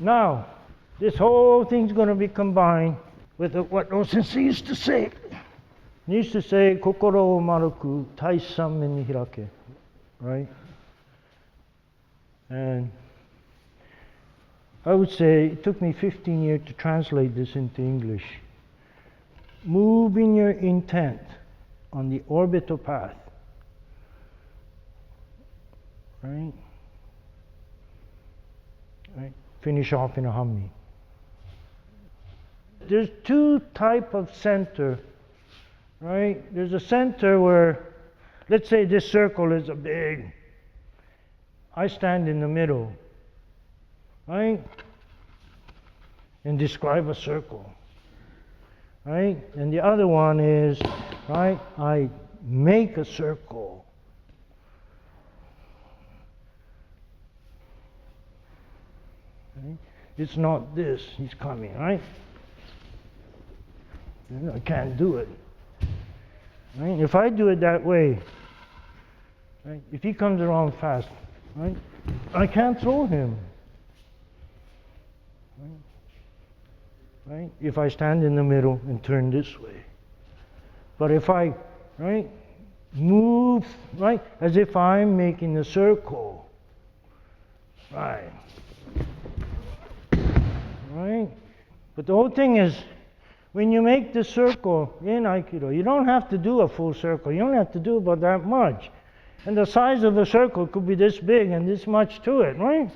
Speaker 1: Now, this whole thing's going to be combined with what Osensei used to say. He used to say, "Kokoro o maruku, taisan ni hirake," right? And I would say it took me 15 years to translate this into English. Moving your intent on the orbital path, right? Right? Finish off in a humi. There's two types of center, right? There's a center where, let's say this circle is a big, I stand in the middle, right? And describe a circle, right? And the other one is, right, I make a circle. Right? It's not this, he's coming, right? I can't do it. Right? If I do it that way, right? If he comes around fast, right? I can't throw him. Right? If I stand in the middle and turn this way. But if I, right, move, right, as if I'm making a circle, right? Right? But the whole thing is, when you make the circle in Aikido, you don't have to do a full circle. You don't have to do about that much. And the size of the circle could be this big and this much to it, right?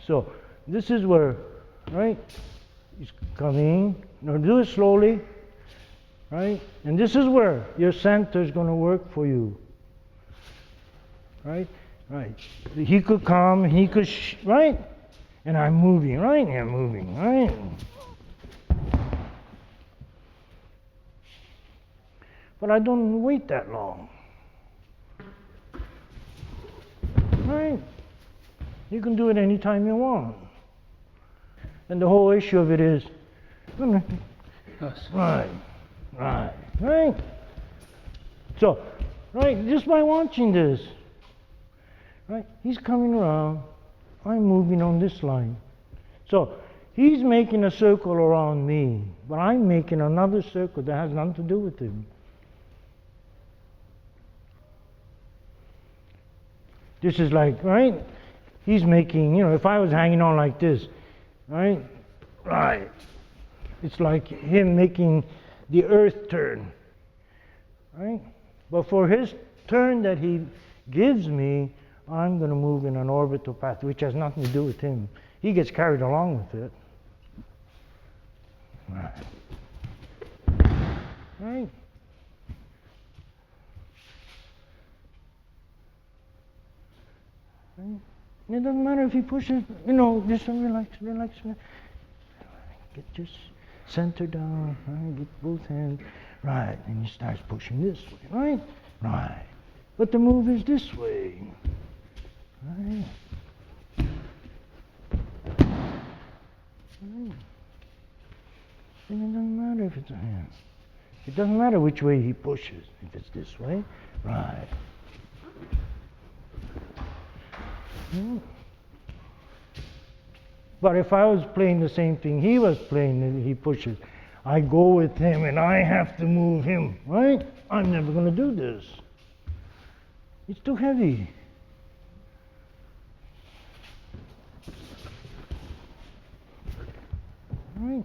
Speaker 1: So, this is where, right, he's coming. Now do it slowly, right? And this is where your center is going to work for you, right? Right. He could come, he could, right? And I'm moving, right? And I'm moving, right? but I don't wait that long. Right? You can do it anytime you want. And the whole issue of it is, right. So, right, just by watching this, right, he's coming around, I'm moving on this line. So, he's making a circle around me, but I'm making another circle that has nothing to do with him. This is like, right, he's making, if I was hanging on like this, right, it's like him making the earth turn, right? But for his turn that he gives me, I'm going to move in an orbital path, which has nothing to do with him. He gets carried along with it. Right? It doesn't matter if he pushes, just relax. Get just center down, right? Get both hands, right, and he starts pushing this way, right. But the move is this way, right. And it doesn't matter if it's a hand. It doesn't matter which way he pushes. If it's this way, right. But if I was playing the same thing he was playing, and he pushes, I go with him and I have to move him, right? I'm never going to do this. It's too heavy. Right?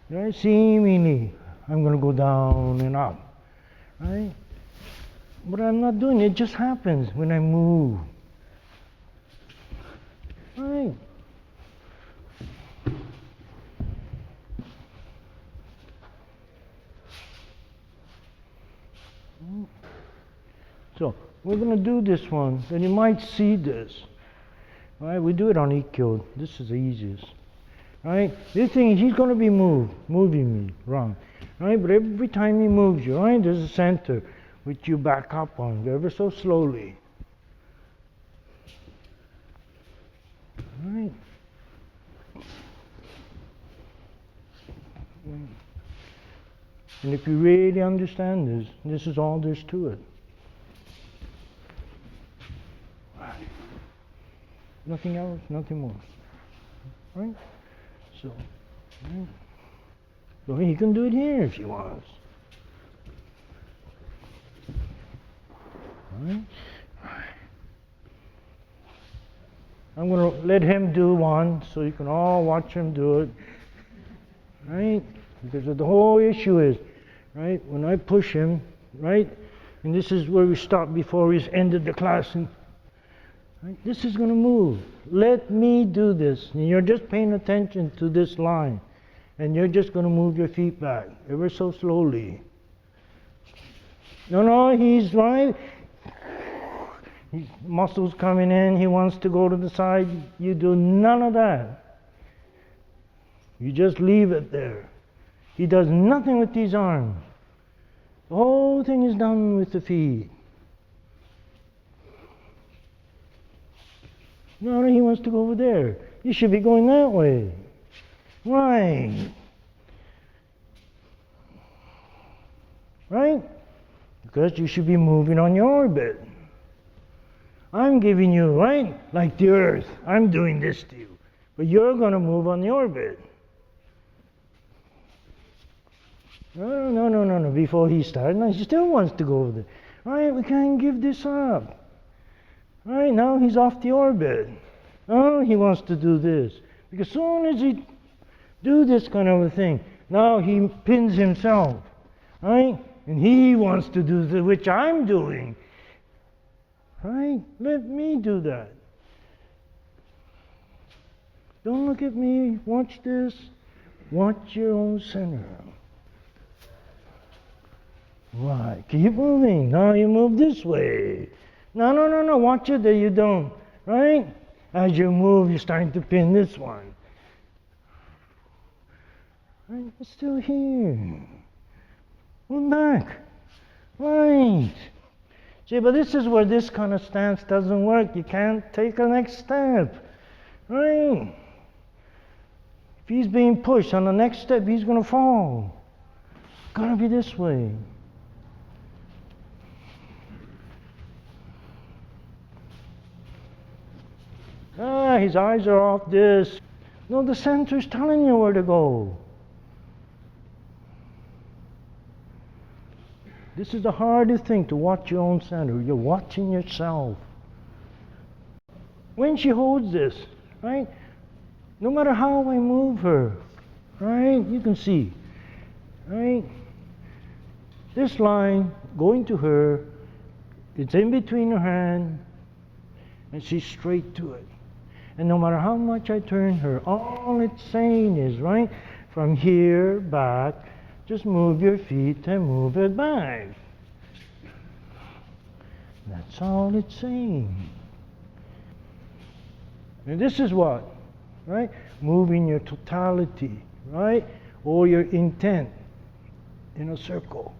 Speaker 1: Right. Seemingly, I'm going to go down and up. Right? But I'm not doing it. It just happens when I move. Right? So, we're going to do this one. Then you might see this. Right? We do it on Aikido. This is the easiest. Right? This thing, he's going to be moving me, wrong. Right? But every time he moves you, right, there's a center which you back up on ever so slowly. Right? And if you really understand this, this is all there's to it. Right. Nothing else, nothing more. Right? So, right. So he can do it here if he wants. Right? I'm going to let him do one so you can all watch him do it. Right? Because the whole issue is, right, when I push him, right, and this is where we stopped before we ended the class, and right, this is going to move. Let me do this. And you're just paying attention to this line. And you're just going to move your feet back ever so slowly. No, he's right. Muscles coming in, he wants to go to the side. You do none of that. You just leave it there. He does nothing with these arms. The whole thing is done with the feet. No, he wants to go over there. You should be going that way. Right. Right? Because you should be moving on your orbit. I'm giving you, right, like the earth. I'm doing this to you. But you're going to move on the orbit. No. Before he started, no, he still wants to go over there. Right, we can't give this up. Right, now he's off the orbit. Oh, he wants to do this. Because as soon as he do this kind of a thing, now he pins himself. Right? And he wants to do the which I'm doing. Right? Let me do that. Don't look at me. Watch this. Watch your own center. Right. Keep moving. Now you move this way. No. Watch it that you don't. Right? As you move, you're starting to pin this one. Right? It's still here. Move back. Right. See, but this is where this kind of stance doesn't work. You can't take a next step. Right? If he's being pushed on the next step, he's going to fall. Gotta be this way. His eyes are off this. No, the center's telling you where to go. This is the hardest thing, to watch your own center. You're watching yourself. When she holds this, right? No matter how I move her, right? You can see, right? This line going to her, it's in between her hand, and she's straight to it. And no matter how much I turn her, all it's saying is, right, from here back, just move your feet and move it back. That's all it's saying. And this is what, right? Moving your totality, right? Or your intent in a circle.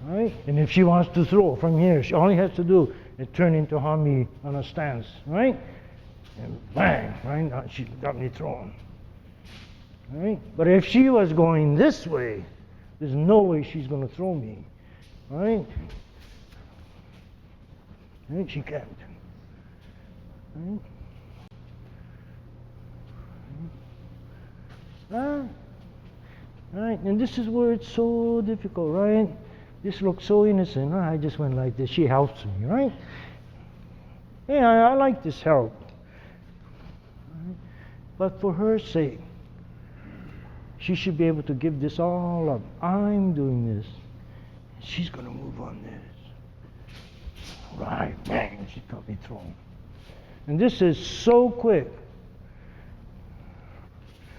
Speaker 1: Right? And if she wants to throw from here, she only has to do is turn into Hami on a stance, right? And bang, right? Now she got me thrown. Right? But if she was going this way, there's no way she's going to throw me. Right? Right? She can't. Right? Right? And this is where it's so difficult, right? This looks so innocent. Oh, I just went like this. She helps me, right? Yeah, I like this help. Right? But for her sake, she should be able to give this all up. I'm doing this. She's going to move on this. Right, bang, she got me thrown. And this is so quick.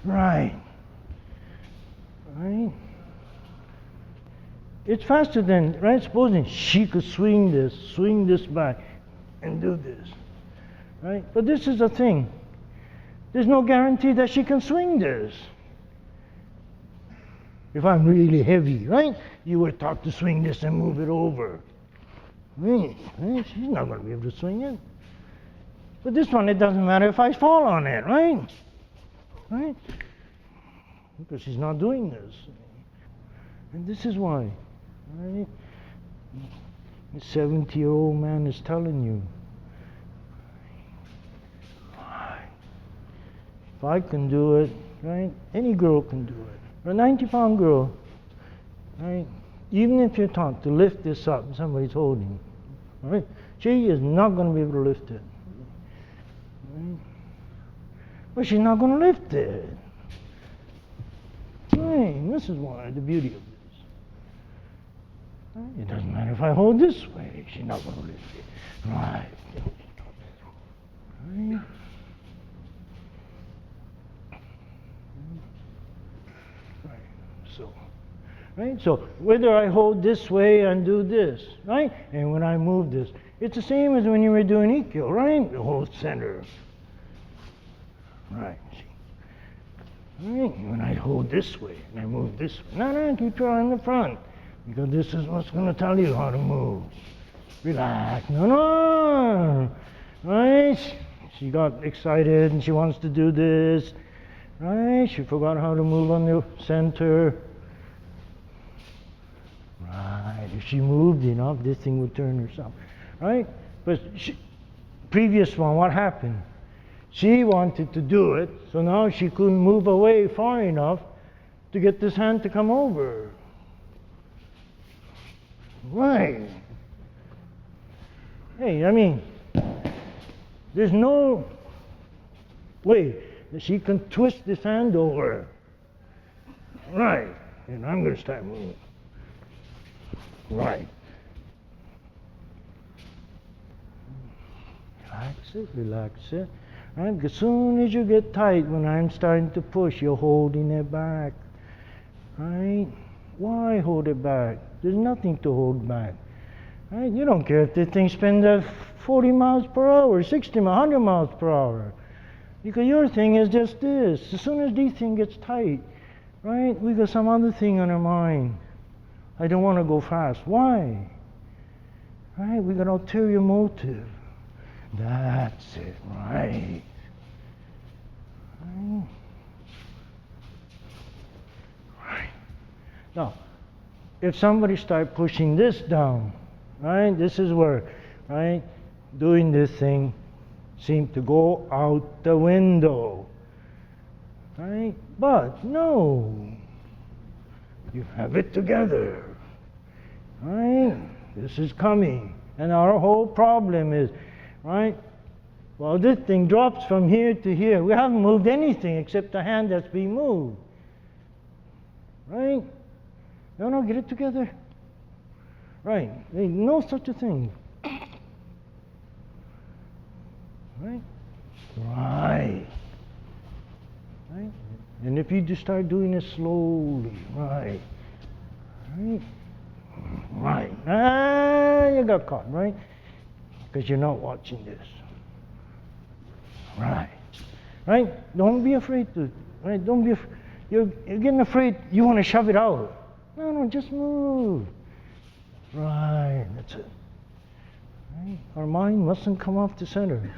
Speaker 1: Right. Right? It's faster than, right? Supposing she could swing this back, and do this. Right? But this is the thing. There's no guarantee that she can swing this. If I'm really heavy, right? You were taught to swing this and move it over. Right? She's not going to be able to swing it. But this one, it doesn't matter if I fall on it, right? Right? Because she's not doing this. And this is why, right? The 70-year-old man is telling you, if I can do it, right? Any girl can do it. A 90-pound girl, right? Even if you're taught to lift this up and somebody's holding, right? She is not going to be able to lift it. Right? But she's not going to lift it. Right? This is why the beauty of this. Right? It doesn't matter if I hold this way, she's not going to lift it. Right? Right? Right? So whether I hold this way and do this, right? And when I move this, it's the same as when you were doing Aikido, right? The whole center. Right. Right? When I hold this way and I move this way. No, keep your eye in the front. Because this is what's going to tell you how to move. Relax. No. Right? She got excited and she wants to do this. Right? She forgot how to move on the center. Right, if she moved enough, this thing would turn herself, right? But previous one, what happened? She wanted to do it, so now she couldn't move away far enough to get this hand to come over. Right. Hey, I mean, there's no way that she can twist this hand over. Right, and I'm going to start moving. Right. Relax it. Right? As soon as you get tight, when I'm starting to push, you're holding it back. Right? Why hold it back? There's nothing to hold back. Right? You don't care if the thing spins at 40 miles per hour, 60, 100 miles per hour. Because your thing is just this. As soon as this thing gets tight, right, we got some other thing on our mind. I don't want to go fast. Why? Right? We got ulterior motive. That's it, right? Right. Now, if somebody start pushing this down, right, this is where, right, doing this thing seems to go out the window, right? But no, you have it together, right? This is coming, and our whole problem is, right? Well, this thing drops from here to here. We haven't moved anything except the hand that's being moved, right? No, get it together. Right, there's no such a thing. Right? Right. Right? And if you just start doing it slowly, right? Right? Right. You got caught, right? Because you're not watching this. Right. Right? Don't be afraid to, right? Don't be, you're getting afraid, you want to shove it out. No, just move. Right, that's it. Right? Our mind mustn't come off the center.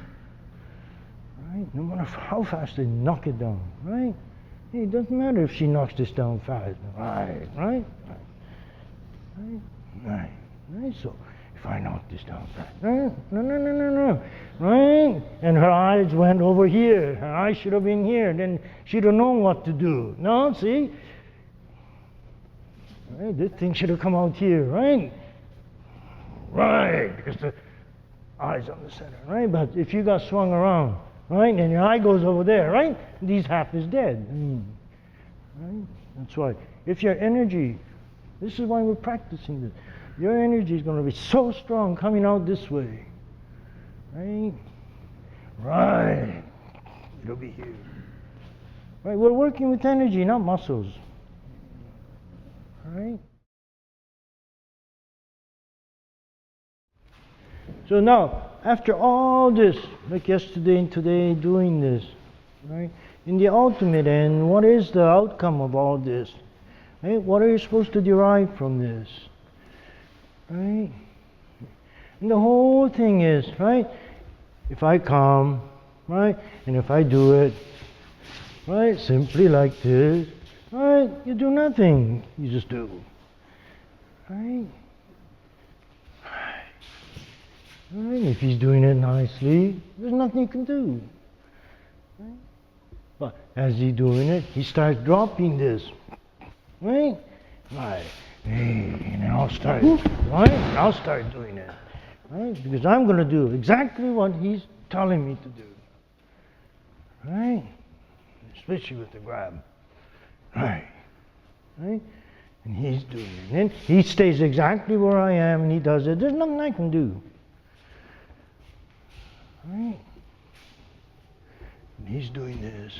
Speaker 1: Right? No matter how fast they knock it down. Right? Hey, it doesn't matter if she knocks this down fast. Right? Right? So, if I knock this down fast. No. Right? And her eyes went over here. Her eyes should have been here. Then she'd have known what to do. No, see? Right? This thing should have come out here, right? Right, because the eye's on the center, right? But if you got swung around, right, and your eye goes over there, right? This half is dead. Right? That's why. If your energy, this is why we're practicing this. Your energy is going to be so strong coming out this way, right? Right. It'll be here. Right. We're working with energy, not muscles. Right? So now, after all this, like yesterday and today, doing this, right? In the ultimate end, what is the outcome of all this? Right? What are you supposed to derive from this? Right? And the whole thing is, right? If I come, right? And if I do it, right? Simply like this, right? You do nothing. You just do. Right? Right? If he's doing it nicely, there's nothing you can do. Right? But as he's doing it, he starts dropping this. Right? Right. Hey, and I'll start. Right? I'll start doing it. Right? Because I'm going to do exactly what he's telling me to do. Right? Especially with the grab. Right? Right? And he's doing it. And then he stays exactly where I am and he does it. There's nothing I can do. Right? And he's doing this.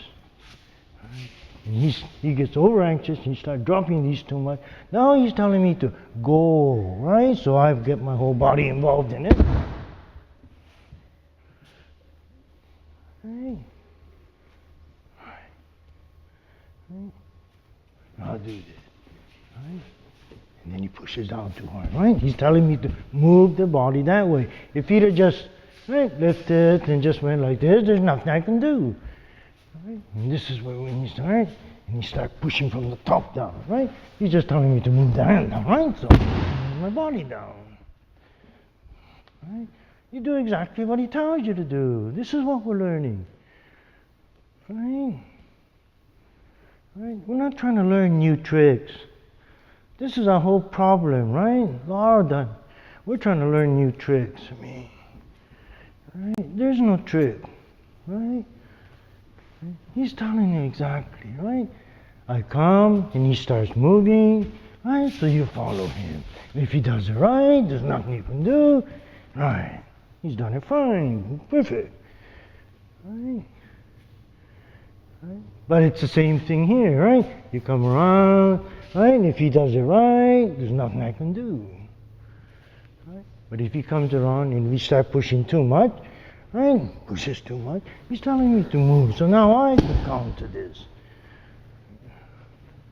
Speaker 1: Right? And he gets over anxious and he starts dropping these too much. Now he's telling me to go, right? So I get my whole body involved in it. Right? Right? I'll do this. Right? And then he pushes down too hard, right? He's telling me to move the body that way. If he'd have just lift it and just went like this, there's nothing I can do. Right? And this is where when you start, and you start pushing from the top down, right? He's just telling me to move the hand down, right? So move my body down. Right? You do exactly what he tells you to do. This is what we're learning. Right? Right? We're not trying to learn new tricks. This is our whole problem, right? We're trying to learn new tricks. Right? There's no trick, right? He's telling you exactly, right? I come and he starts moving, right? So you follow him. If he does it right, there's nothing you can do, right? He's done it fine, perfect, right? Right? But it's the same thing here, right? You come around, right? If he does it right, there's nothing I can do. Right? But if he comes around and we start pushing too much, right? Pushes too much, he's telling me to move. So now I can counter this.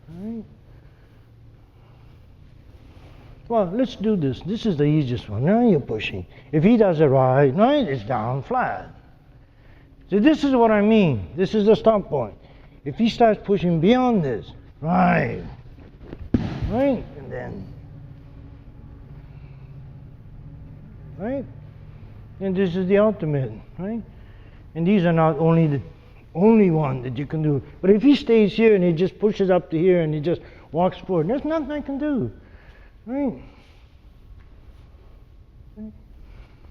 Speaker 1: Right? Well, let's do this. This is the easiest one. Now you're pushing. If he does it right, it's down flat. So this is what I mean. This is the stop point. If he starts pushing beyond this, right, and then, right, and this is the ultimate, right? And these are not only the only one that you can do. But if he stays here and he just pushes up to here and he just walks forward, there's nothing I can do, right?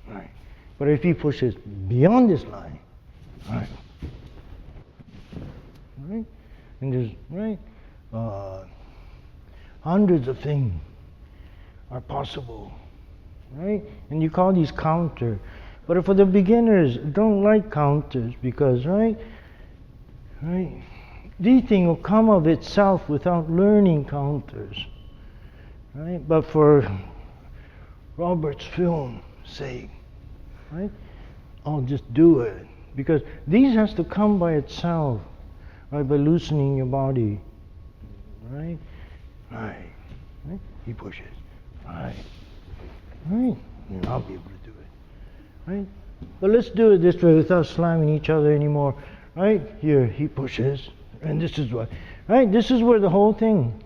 Speaker 1: Right. But if he pushes beyond this line, right, and there's hundreds of things are possible, right? And you call these counter. But for the beginners, don't like counters because, these things will come of itself without learning counters, right? But for Robert's film's sake, right, I'll just do it because these has to come by itself, right? By loosening your body, right? He pushes, right? And I'll be able to do it, right? But let's do it this way without slamming each other anymore, right? Here he pushes, and this is what, right? This is where the whole thing.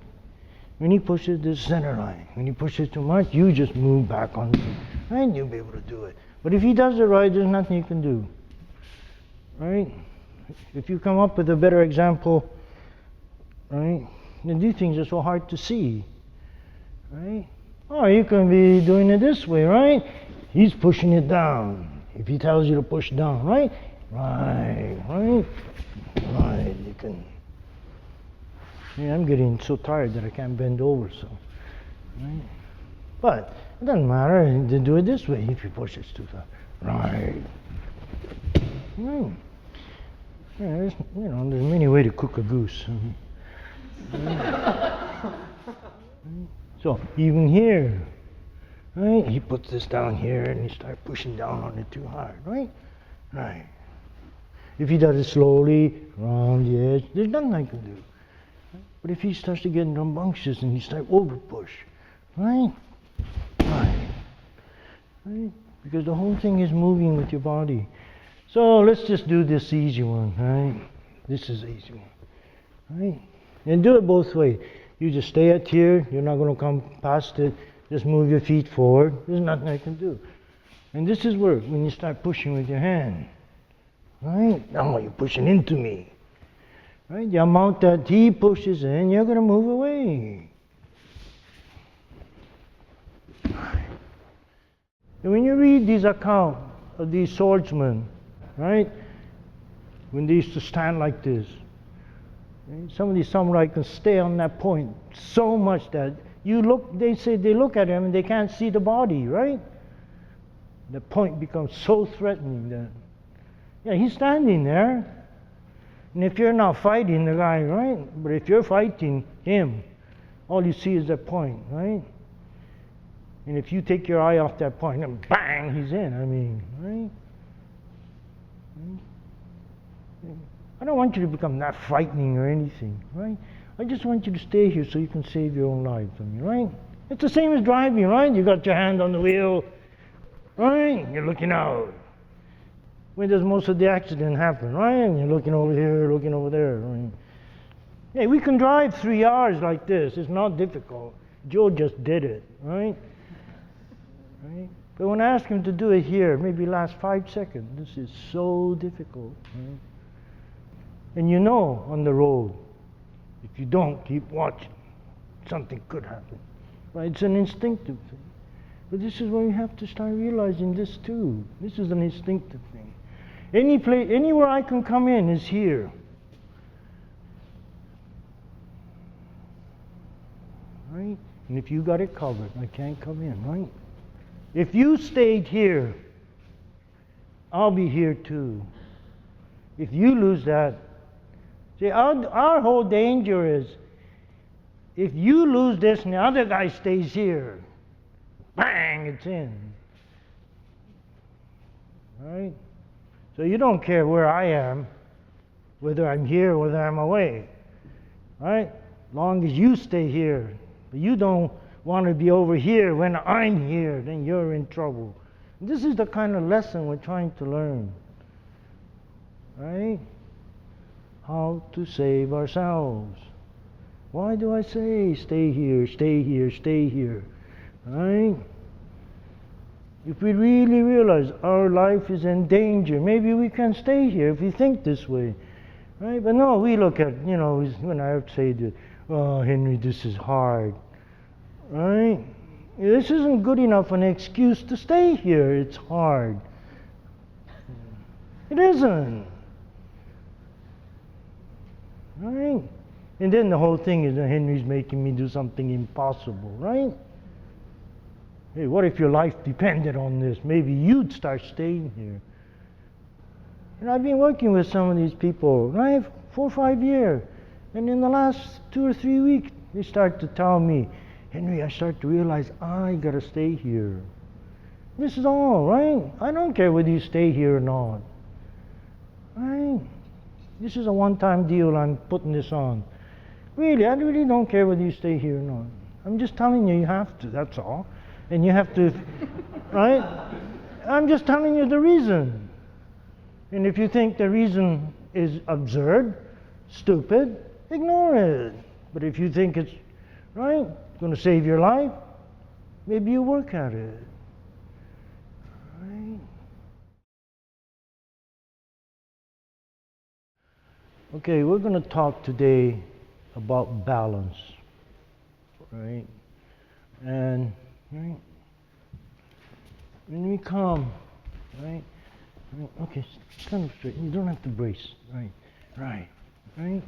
Speaker 1: When he pushes this center line, when he pushes too much, you just move back on, right? You'll be able to do it. But if he does it right, there's nothing you can do, right? If you come up with a better example, right? And these things are so hard to see, right? Or you can be doing it this way, right? He's pushing it down. If he tells you to push down, right? Right. You can. Yeah, I'm getting so tired that I can't bend over, so. Right? But it doesn't matter. To do it this way if you push it too far. Right. Yeah, there's many ways to cook a goose. So even here, right? He puts this down here and he starts pushing down on it too hard, right? If he does it slowly around the edge, there's nothing I can do. But if he starts to get rambunctious and he starts over push, right? Because the whole thing is moving with your body. So let's just do this easy one, right? This is the easy one, right? And do it both ways. You just stay at here, you're not going to come past it, just move your feet forward. There's nothing I can do. And this is where, when you start pushing with your hand, right? Now you're pushing into me, right? The amount that he pushes in, you're going to move away. And when you read these accounts of these swordsmen, right? When they used to stand like this, some of these samurai can stay on that point so much that they say they look at him and they can't see the body, right? The point becomes so threatening that, yeah, he's standing there. And if you're not fighting the guy, right? But if you're fighting him, all you see is that point, right? And if you take your eye off that point, then bang, he's in, right? I don't want you to become that frightening or anything, right? I just want you to stay here so you can save your own life, right? It's the same as driving, right? You got your hand on the wheel, right? You're looking out. When does most of the accident happen, right? And you're looking over here, looking over there, right? Hey, we can drive 3 hours like this. It's not difficult. Joe just did it, right? But when I ask him to do it here, maybe last 5 seconds. This is so difficult, right? And on the road, if you don't keep watching, something could happen, right? It's an instinctive thing. But this is where you have to start realizing this too. This is an instinctive thing. Anywhere I can come in is here. Right? And if you got it covered, I can't come in, right? If you stayed here, I'll be here too. If you lose that, see, our whole danger is if you lose this and the other guy stays here, bang, it's in. right? So you don't care where I am, whether I'm here or whether I'm away, right? Long as you stay here. But you don't want to be over here when I'm here, then you're in trouble. This is the kind of lesson we're trying to learn, right? How to save ourselves. Why do I say stay here, stay here, stay here, right? If we really realize our life is in danger, maybe we can stay here if we think this way, right? But no, we look at, when I say that, oh, Henry, this is hard, right? This isn't good enough an excuse to stay here. It's hard. It isn't. Right? And then the whole thing is that Henry's making me do something impossible, right? Hey, what if your life depended on this? Maybe you'd start staying here. And I've been working with some of these people, right? 4 or 5 years. And in the last 2 or 3 weeks, they start to tell me, Henry, I start to realize I gotta stay here. This is all, right? I don't care whether you stay here or not. Right? This is a one-time deal I'm putting this on. Really, I really don't care whether you stay here or not. I'm just telling you, you have to, that's all. And you have to, right? I'm just telling you the reason. And if you think the reason is absurd, stupid, ignore it. But if you think it's, right, going to save your life, maybe you work at it. Right? Okay, we're going to talk today about balance, right? And right, when we come, right? Okay, stand up straight. You don't have to brace, right? Right, right,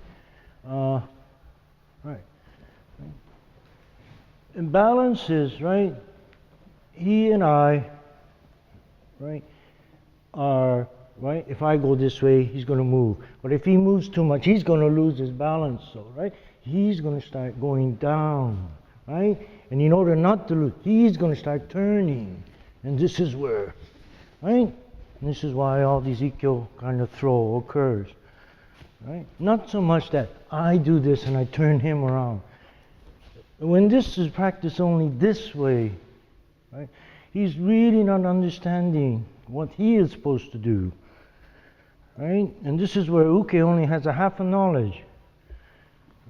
Speaker 1: right. And balance is, right, he and I, right, are, right, if I go this way, he's going to move. But if he moves too much, he's going to lose his balance, so, right, he's going to start going down, right? And in order not to lose, he's going to start turning. And this is where, right? And this is why all these Ikkyo kind of throw occurs, right? Not so much that I do this and I turn him around. When this is practiced only this way, right, he's really not understanding what he is supposed to do, right? And this is where uke only has a half a knowledge,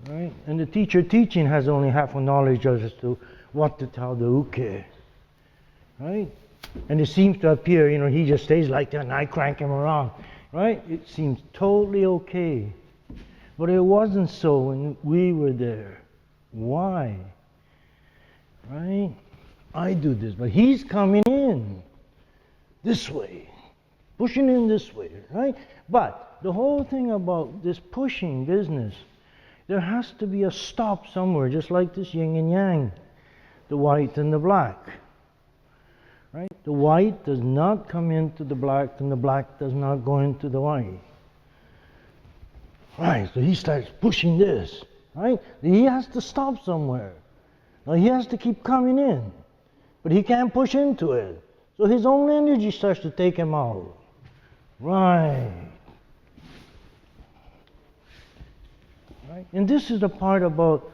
Speaker 1: right? And the teacher teaching has only half a knowledge as to what to tell the uke, right? And it seems to appear, he just stays like that and I crank him around, right? It seems totally okay. But it wasn't so when we were there. Why? Right? I do this, but he's coming in this way, pushing in this way, right? But the whole thing about this pushing business, there has to be a stop somewhere, just like this yin and yang, the white and the black. Right? The white does not come into the black, and the black does not go into the white. Right, so he starts pushing this, right? He has to stop somewhere. Now he has to keep coming in, but he can't push into it. So his own energy starts to take him out. Right. Right? And this is the part about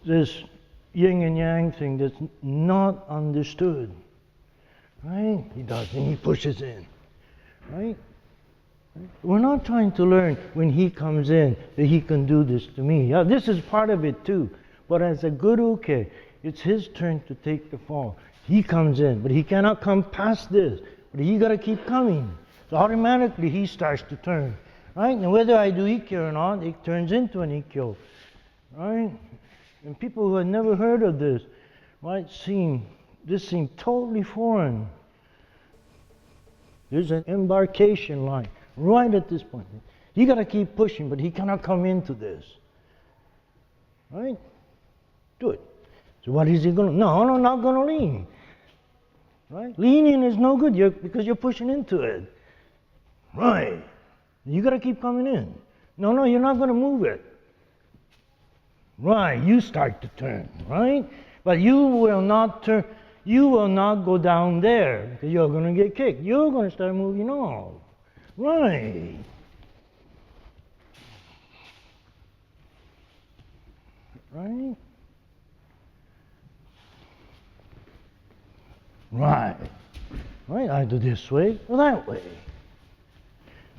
Speaker 1: this yin and yang thing that's not understood. Right? He does, and he pushes in. Right? We're not trying to learn when he comes in that he can do this to me. Yeah, this is part of it too. But as a good uke, it's his turn to take the fall. He comes in, but he cannot come past this. But he got to keep coming. So automatically he starts to turn. Right? And whether I do ikkyo or not, it turns into an ikkyo. Right? And people who had never heard of this might this seemed totally foreign. There's an embarkation line right at this point. You got to keep pushing, but he cannot come into this. Right? Do it. So what is he going to? No, not going to lean. Right? Leaning is no good because you're pushing into it. Right. You got to keep coming in. No, you're not going to move it. Right. You start to turn. Right? But you will not turn. you will not go down there because you're going to get kicked. You're going to start moving off. Right. Right? Right. Right, either this way or that way.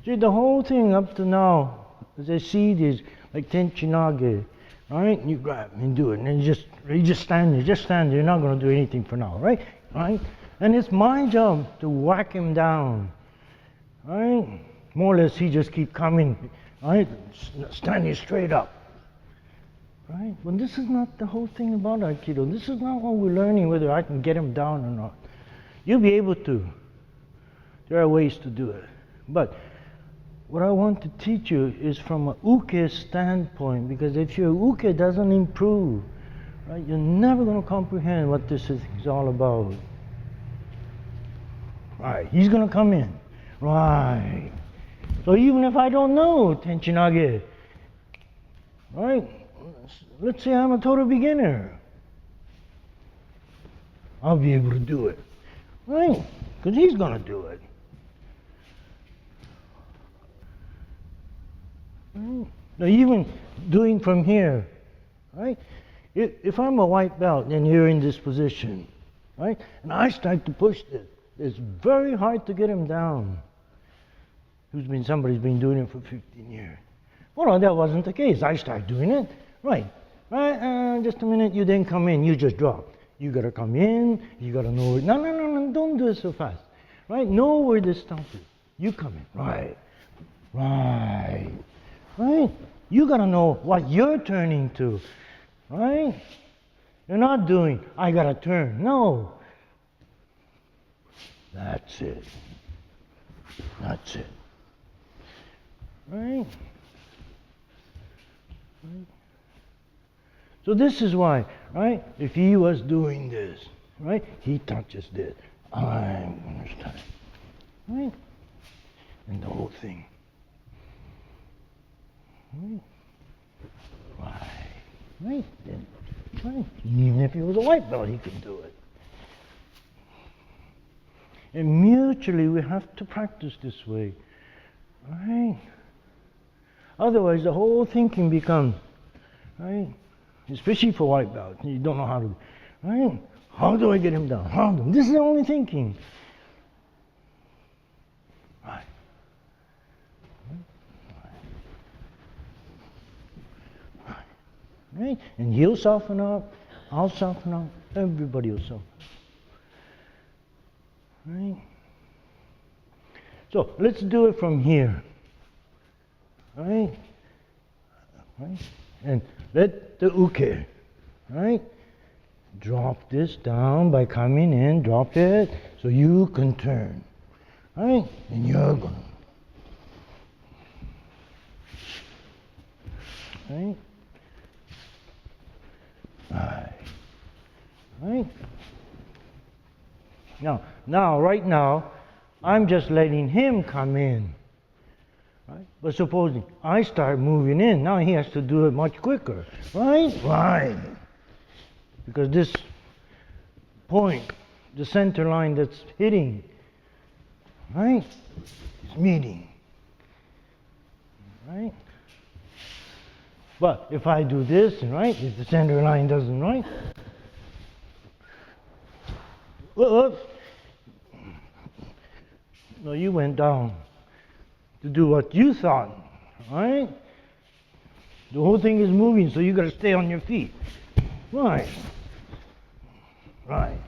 Speaker 1: See, the whole thing up to now, as I see it, is like tenchinage. Right? You grab and do it, and then you just stand there. Just stand there. You're not going to do anything for now, right? Right? And it's my job to whack him down. Right? More or less, he just keep coming. Right? Standing straight up. Right? Well, this is not the whole thing about Aikido. This is not what we're learning, whether I can get him down or not. You'll be able to. There are ways to do it. But what I want to teach you is from an uke standpoint, because if your uke doesn't improve, right, you're never going to comprehend what this is all about. Right, he's going to come in. Right. So even if I don't know tenchinage, right, let's say I'm a total beginner, I'll be able to do it. Right, because he's going to do it. Right. Now even doing from here, right? If I'm a white belt and you're in this position, right? And I start to push this, it's very hard to get him down. Somebody's been doing it for 15 years. Well, no, that wasn't the case. I start doing it, right? Right, just a minute, you then come in, you just drop. You gotta come in, you gotta know, no, don't do it so fast. Right, know where this stuff is. You come in, right, right. You gotta know what you're turning to, right? You're not doing, I gotta turn, no. That's it. That's it. Right? Right? So this is why, right? If he was doing this, right? He touches this. I understand. Right? And the whole thing. Right? Right? Then, right? Even if he was a white belt, he could do it. And mutually, we have to practice this way. Right? Otherwise, the whole thing can become, right? Especially for white belts, you don't know how to, right? How do I get him down? How do? This is the only thinking. Right. Right? And he'll soften up, I'll soften up, everybody will soften up. Right? So let's do it from here. Right? Right? And let the uke, right? Drop this down by coming in, drop it, so you can turn. Right? And you're going. Right? Right. Right? Right now, I'm just letting him come in. Right? But supposing I start moving in, now he has to do it much quicker. Right? Right. Because this point, the center line that's hitting, right, is meeting. Right? But if I do this, right, if the center line doesn't, right, whoops. No, you went down to do what you thought, right? The whole thing is moving, so you got to stay on your feet. Right. Right.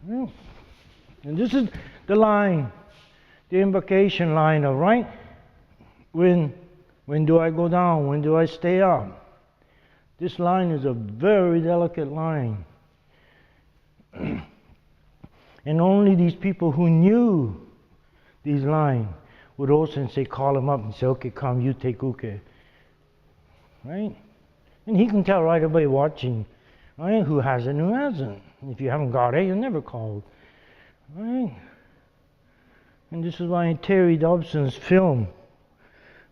Speaker 1: And this is the line, the invocation line of, right? When do I go down? When do I stay up? This line is a very delicate line. And only these people who knew these lines would also say, call him up and say, okay, come, you take uke. Right? And he can tell right away watching, right, who has it and who hasn't. If you haven't got it, you're never called. Right? And this is why in Terry Dobson's film,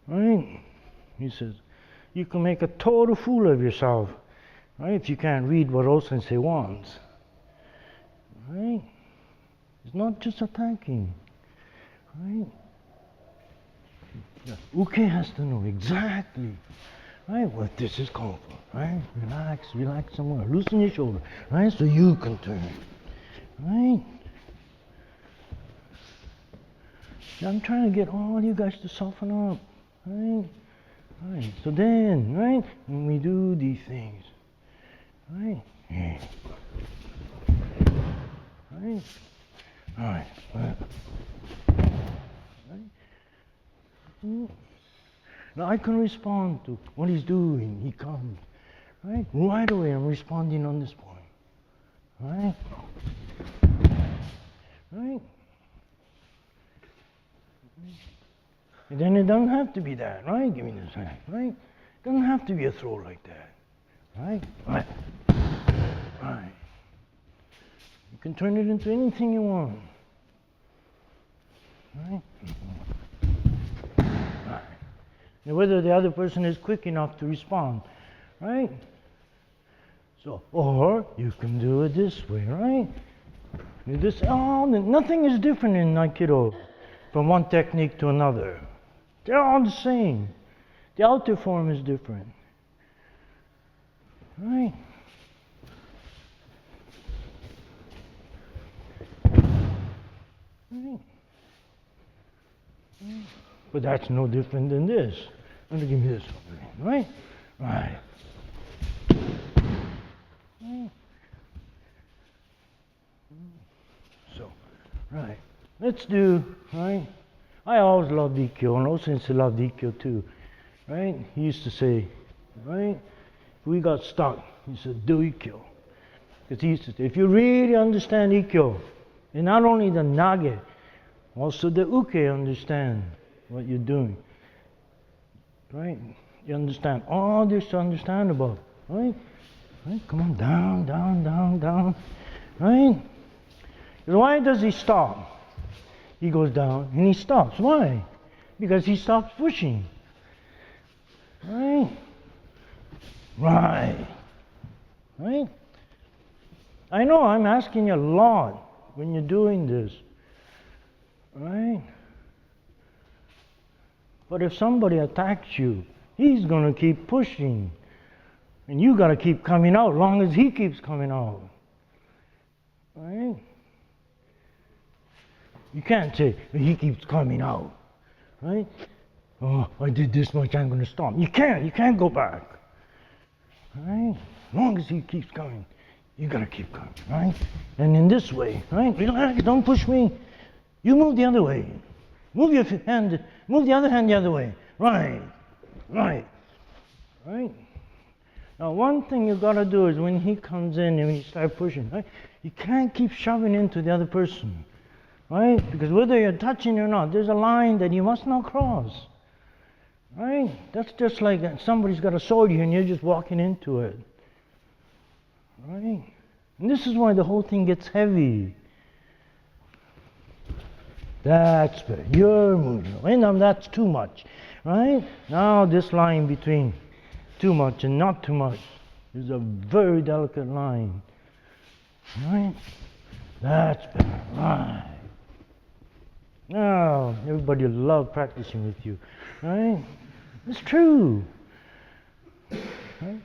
Speaker 1: right, he says, you can make a total fool of yourself, right, if you can't read what Osensei wants. Right? It's not just attacking. Right? The uke has to know exactly, right, what this is called for. Right? Relax, relax somewhere. Loosen your shoulder. Right? So you can turn. Right? I'm trying to get all you guys to soften up. Right? Right. So then, right, when we do these things, right? Yeah. Right? Alright. Right. Now I can respond to what he's doing. He comes. Right? Right away I'm responding on this point. Right? Right? And then it doesn't have to be that, right? Give me this hand, right? It doesn't have to be a throw like that. Right? Right. Right. You can turn it into anything you want. Right? Right. Now whether the other person is quick enough to respond. Right? So, or you can do it this way, right? This, nothing is different in Aikido from one technique to another. They're all the same. The outer form is different. Right? Right? But that's no different than this. Let me give me this one, right? Right. So, right. Let's do, right? I always loved Ikkyo, and Osensei loved Ikkyo too, right? He used to say, right? If we got stuck, he said, do Ikkyo. Because he used to say, if you really understand Ikkyo, and not only the Nage, also the Uke understand what you're doing, right? You understand all there's to understand about, right? Right? Come on, down, down, down, down, right? Why does he stop? He goes down and he stops. Why? Because he stops pushing. Right? Right. Right? I know I'm asking you a lot when you're doing this. Right? But if somebody attacks you, he's going to keep pushing. And you got to keep coming out long as he keeps coming out. Right? You can't say, he keeps coming out, right? Oh, I did this much, I'm going to stop. You can't go back, right? As long as he keeps coming, you got to keep coming, right? And in this way, right? Relax, don't push me. You move the other way. Move your hand, move the other hand the other way. Right, right, right? Now one thing you got to do is when he comes in and you start pushing, right? You can't keep shoving into the other person. Right? Because whether you're touching or not, there's a line that you must not cross. Right? That's just like somebody's got a sword here and you're just walking into it. Right? And this is why the whole thing gets heavy. That's better. You're moving. And that's too much. Right? Now this line between too much and not too much is a very delicate line. Right? That's better. Right. Now, everybody will love practicing with you, right? It's true, right?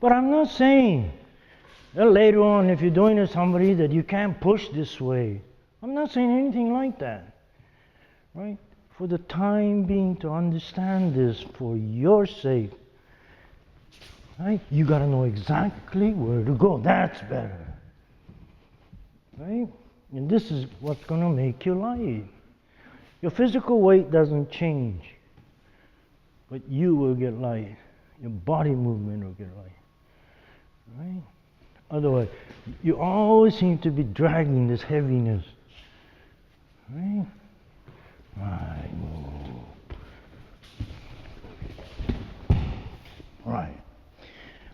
Speaker 1: But I'm not saying that later on, if you're doing to somebody, that you can't push this way. I'm not saying anything like that, right? For the time being, to understand this for your sake, right? You got to know exactly where to go. That's better, right? And this is what's going to make you light. Your physical weight doesn't change, but you will get light. Your body movement will get light. Right? Otherwise, you always seem to be dragging this heaviness. Right? Right. Right.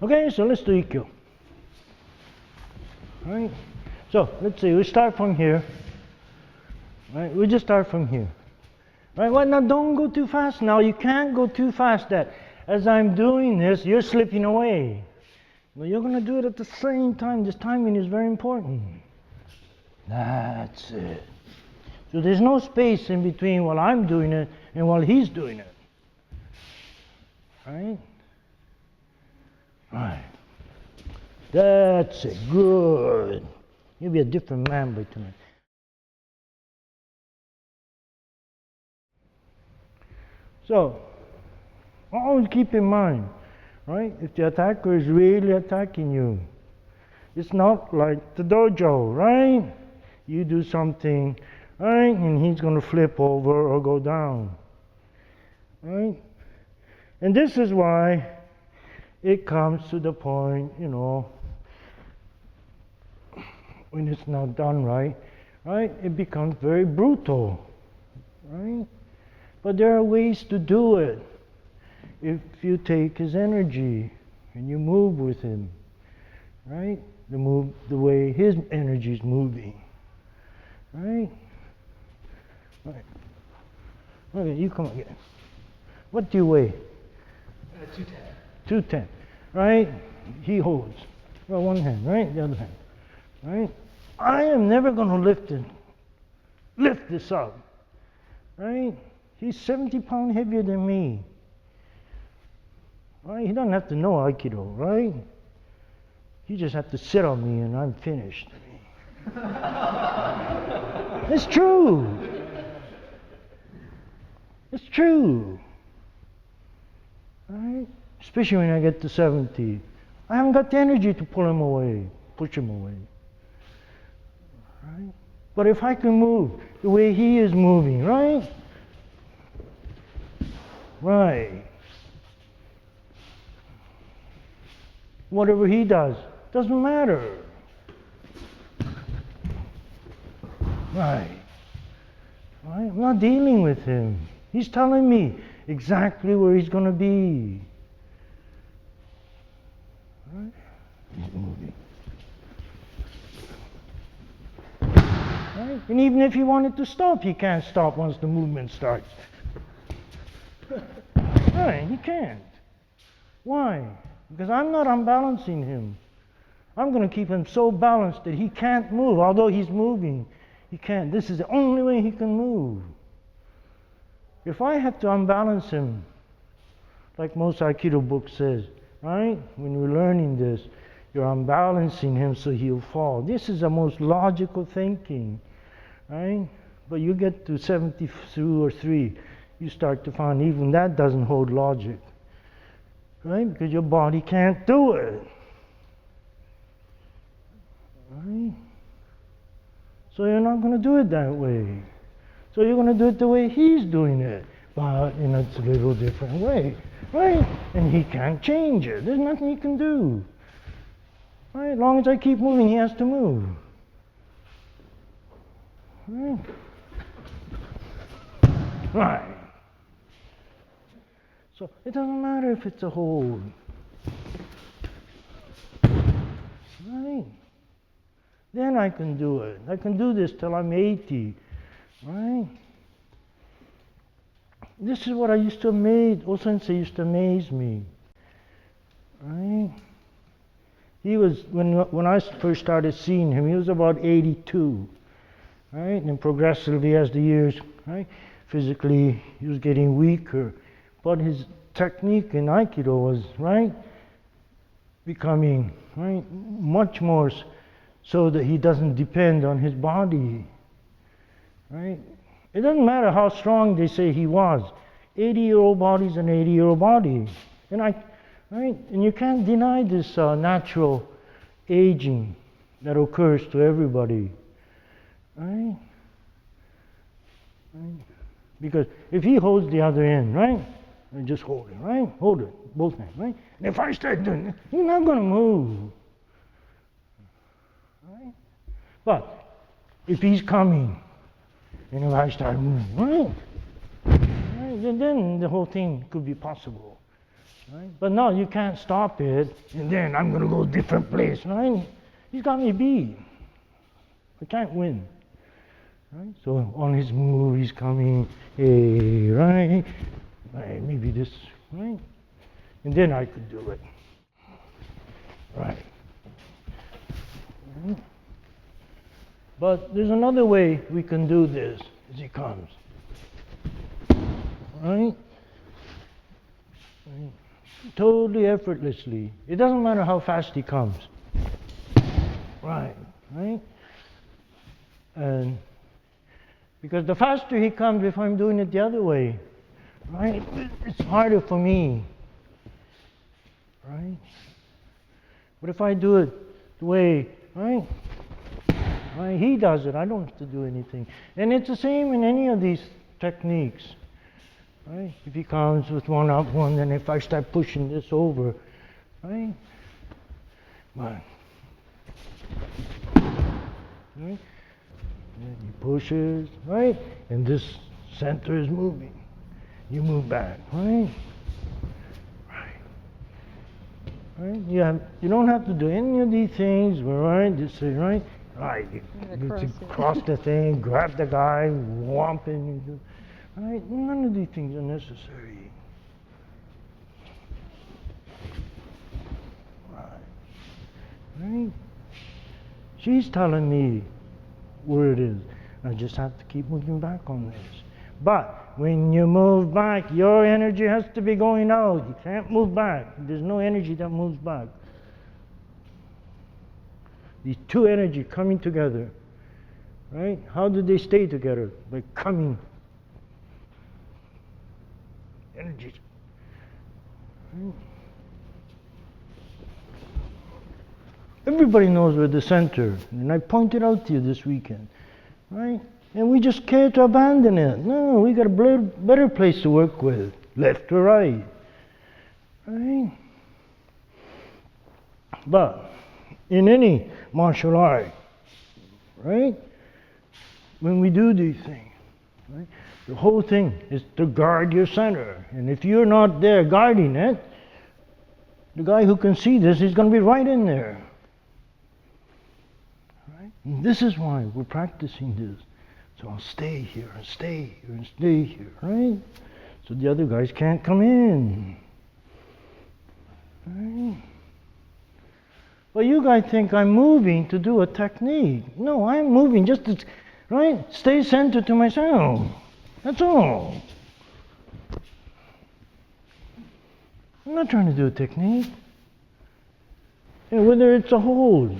Speaker 1: Okay, so let's do Ikkyo. Right? So let's see, we start from here. Right? We just start from here. Right? Well, now don't go too fast now. You can't go too fast that as I'm doing this, you're slipping away. Well, you're going to do it at the same time. This timing is very important. That's it. So there's no space in between while I'm doing it and while he's doing it. Right? Right. That's it. Good. You'll be a different man by tonight. So, always keep in mind, right? If the attacker is really attacking you, it's not like the dojo, right? You do something, right? And he's going to flip over or go down, right? And this is why it comes to the point, when it's not done right, it becomes very brutal, right? But there are ways to do it. If you take his energy and you move with him, right? The way his energy is moving, right? Right. Okay, you come again. What do you weigh?
Speaker 2: 210.
Speaker 1: 210, right? He holds. Well, one hand, right? The other hand, right? I am never going to lift this up, right? He's 70 pounds heavier than me. Right? He doesn't have to know Aikido, right? He just has to sit on me and I'm finished. It's true. It's true. Right? Especially when I get to 70. I haven't got the energy to pull him away, push him away. Right? But if I can move the way he is moving, right? Right. Whatever he does, doesn't matter. Right. Right? I'm not dealing with him. He's telling me exactly where he's going to be. Right? He's moving. Right? And even if he wanted to stop, he can't stop once the movement starts. Right? He can't. Why? Because I'm not unbalancing him. I'm going to keep him so balanced that he can't move. Although he's moving, he can't. This is the only way he can move. If I have to unbalance him, like most Aikido books says, right? When we're learning this, you're unbalancing him so he'll fall. This is the most logical thinking, right? But you get to 72 or 3, you start to find even that doesn't hold logic. Right? Because your body can't do it. Right? So you're not going to do it that way. So you're going to do it the way he's doing it, but in a little different way. Right? And he can't change it. There's nothing he can do. Right? As long as I keep moving, he has to move. Right? Right. So it doesn't matter if it's a hold. Right? Then I can do it. I can do this till I'm 80. Right? This is what I used to amaze. O-sensei used to amaze me. Right? He was, when I first started seeing him, he was about 82. Right? And progressively as the years, right? Physically, he was getting weaker. But his technique in Aikido was, right, becoming, right, much more so that he doesn't depend on his body, right? It doesn't matter how strong they say he was. 80-year-old body's an 80-year-old body. Right? And you can't deny this natural aging that occurs to everybody, right? Because if he holds the other end, right? And just hold it, right? Hold it, both hands, right? And if I start doing it, you're not going to move. Right? But if he's coming, and if I start moving, right? Then the whole thing could be possible. Right? But no, you can't stop it, and then I'm going to go a different place, right? He's got me beat. I can't win. Right? So on his move, he's coming, hey, right? Right, maybe this, right? And then I could do it. Right. But there's another way we can do this as he comes. Right? Totally effortlessly. It doesn't matter how fast he comes. Right? And because the faster he comes, if I'm doing it the other way, right, it's harder for me. Right? But if I do it the way, right, he does it, I don't have to do anything. And it's the same in any of these techniques. Right? If he comes with one up, one, then if I start pushing this over, right? Right. And he pushes, right? And this center is moving. You move back, right? Right? You don't have to do any of these things, right? Just say, right? Right. You cross the thing, grab the guy, whomp him. Right? None of these things are necessary. Right? She's telling me where it is. I just have to keep moving back on this. But when you move back, your energy has to be going out. You can't move back. There's no energy that moves back. These two energies coming together. Right? How do they stay together? By coming. Energies. Right? Everybody knows we're the center, and I pointed out to you this weekend, right? And we just care to abandon it. No, we got a better place to work with, left or right, right? But in any martial art, right? When we do these things, right? The whole thing is to guard your center, and if you're not there guarding it, the guy who can see this is going to be right in there. And this is why we're practicing this. So I'll stay here and stay here and stay here, right? So the other guys can't come in. Right? Well, you guys think I'm moving to do a technique. No, I'm moving just to, right? Stay centered to myself. That's all. I'm not trying to do a technique. And whether it's a hold,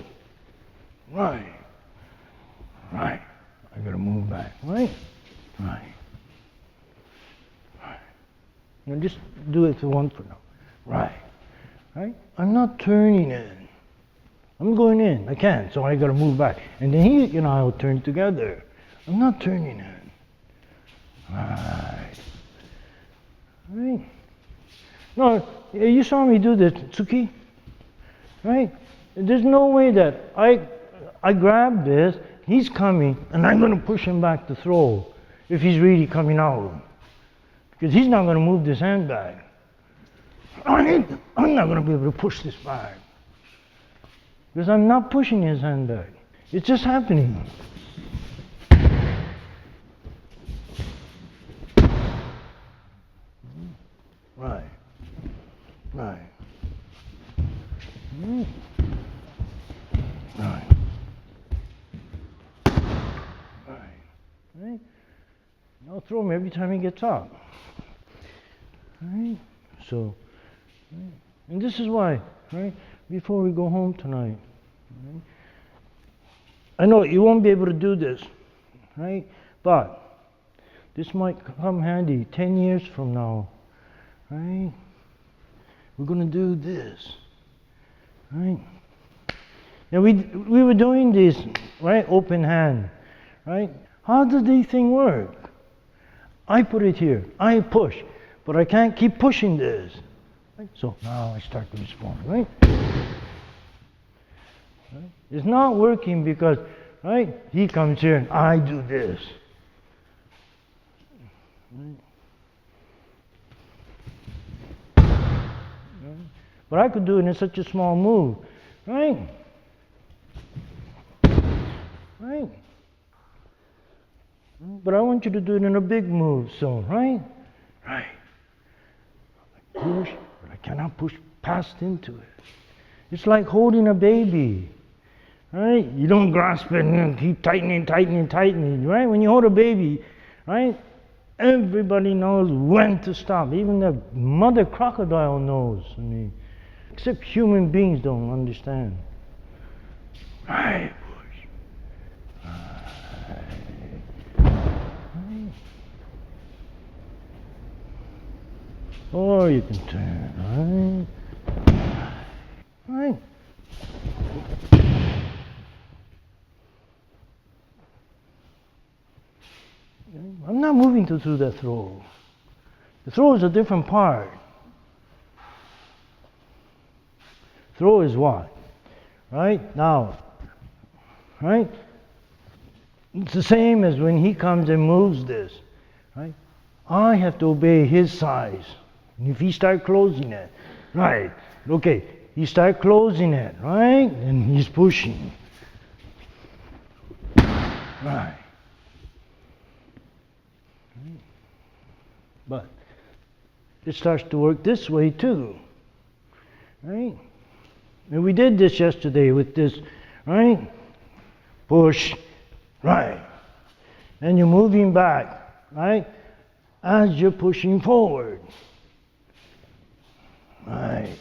Speaker 1: right. Right. I gotta move back. Right? Right. Right. Now just do it for one for now. Right. Right? I'm not turning in. I'm going in. I can't, so I gotta move back. And then he and I will turn together. I'm not turning in. Right. Right? No, you saw me do this, Tsuki. Right? There's no way that I grab this. He's coming, and I'm going to push him back to throw if he's really coming out. Because he's not going to move this hand back. I'm not going to be able to push this back. Because I'm not pushing his hand back. It's just happening. Right. Right. Right. Right? I'll throw him every time he gets up. Right? So, right? And this is why, right? Before we go home tonight, right? I know you won't be able to do this, right? But this might come handy 10 years from now, right? We're going to do this, right? Now we were doing this, right? Open hand, right? How does this thing work? I put it here, I push, but I can't keep pushing this. Right? So now I start to respond, right? Right? It's not working because, right, he comes here and I do this. Right? Right? But I could do it in such a small move, right? Right? But I want you to do it in a big move, so, right? Right. I push, but I cannot push past into it. It's like holding a baby, right? You don't grasp it and keep tightening, tightening, tightening, right? When you hold a baby, right? Everybody knows when to stop. Even the mother crocodile knows. I mean, except human beings don't understand. Right, push. Right. Or you can turn, right? Right. I'm not moving to do the throw. The throw is a different part. Throw is what? Right? Now, right? It's the same as when he comes and moves this, right? I have to obey his size. And if he start closing it, right? Okay, he start closing it, right? And he's pushing. Right. But it starts to work this way too, right? And we did this yesterday with this, right? Push, right? And you're moving back, right? As you're pushing forward, right?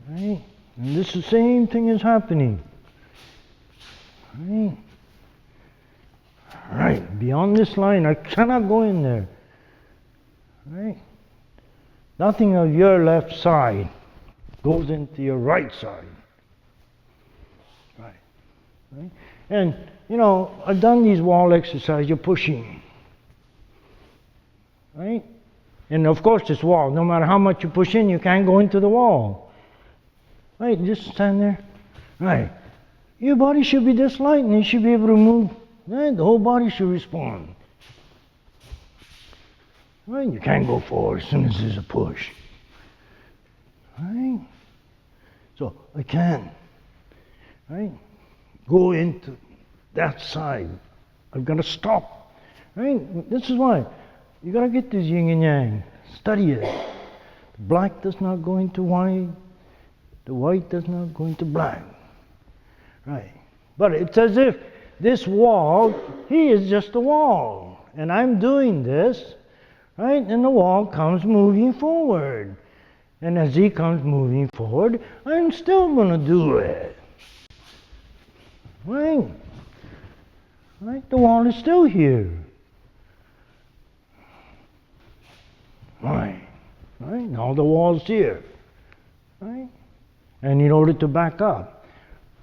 Speaker 1: Right? And this the same thing is happening, right? Right, beyond this line, I cannot go in there. Right? Nothing of your left side goes into your right side. Right. Right? And, you know, I've done these wall exercises, you're pushing. Right? And of course, this wall, no matter how much you push in, you can't go into the wall. Right? Just stand there. Right. Your body should be this light and you should be able to move. Right? The whole body should respond. Right? You can't go forward as soon as there's a push. Right? So I can, right, go into that side. I've got to stop. Right? This is why you got to get this yin and yang. Study it. The black does not go into white. The white does not go into black. Right? But it's as if this wall, he is just a wall. And I'm doing this, right? And the wall comes moving forward. And as he comes moving forward, I'm still going to do it. Right? Right? The wall is still here. Right? Right? Now the wall's here. Right? And in order to back up,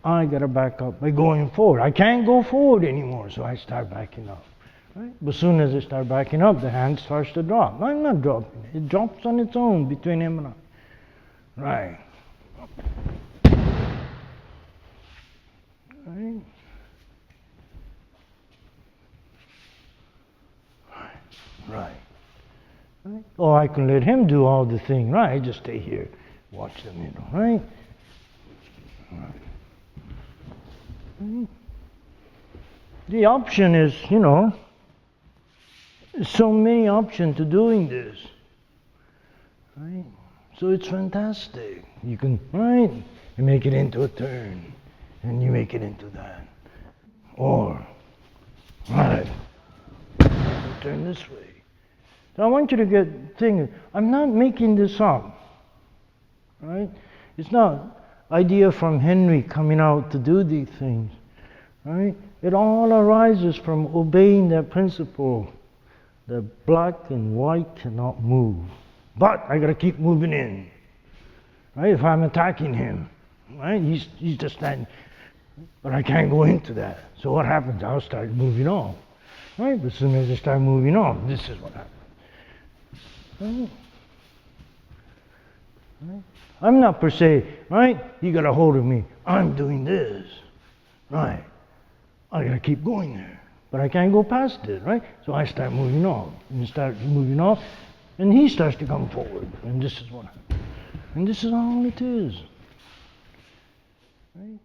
Speaker 1: I got to back up by going forward. I can't go forward anymore, so I start backing up. Right? But as soon as I start backing up, the hand starts to drop. I'm not dropping. It drops on its own between him and I. Right. Right. Right. Right. Or I can let him do all the thing. Right. I just stay here, watch the middle. Right. Right. Right. The option is, you know, so many options to doing this. Right. So it's fantastic. You can, right, you make it into a turn, and you make it into that. Or, right, turn this way. So I want you to get thinking, I'm not making this up. Right? It's not idea from Henry coming out to do these things. Right? It all arises from obeying that principle. The black and white cannot move. But I got to keep moving in. Right? If I'm attacking him, right? He's just standing. But I can't go into that. So what happens? I'll start moving off. Right? But as soon as I start moving off, this is what happens. Right? Right? I'm not per se, right? You got a hold of me. I'm doing this. Right? I got to keep going there. But I can't go past it, right? So I start moving off. And start moving off. And he starts to come forward. And this is what happens. And this is all it is. Right?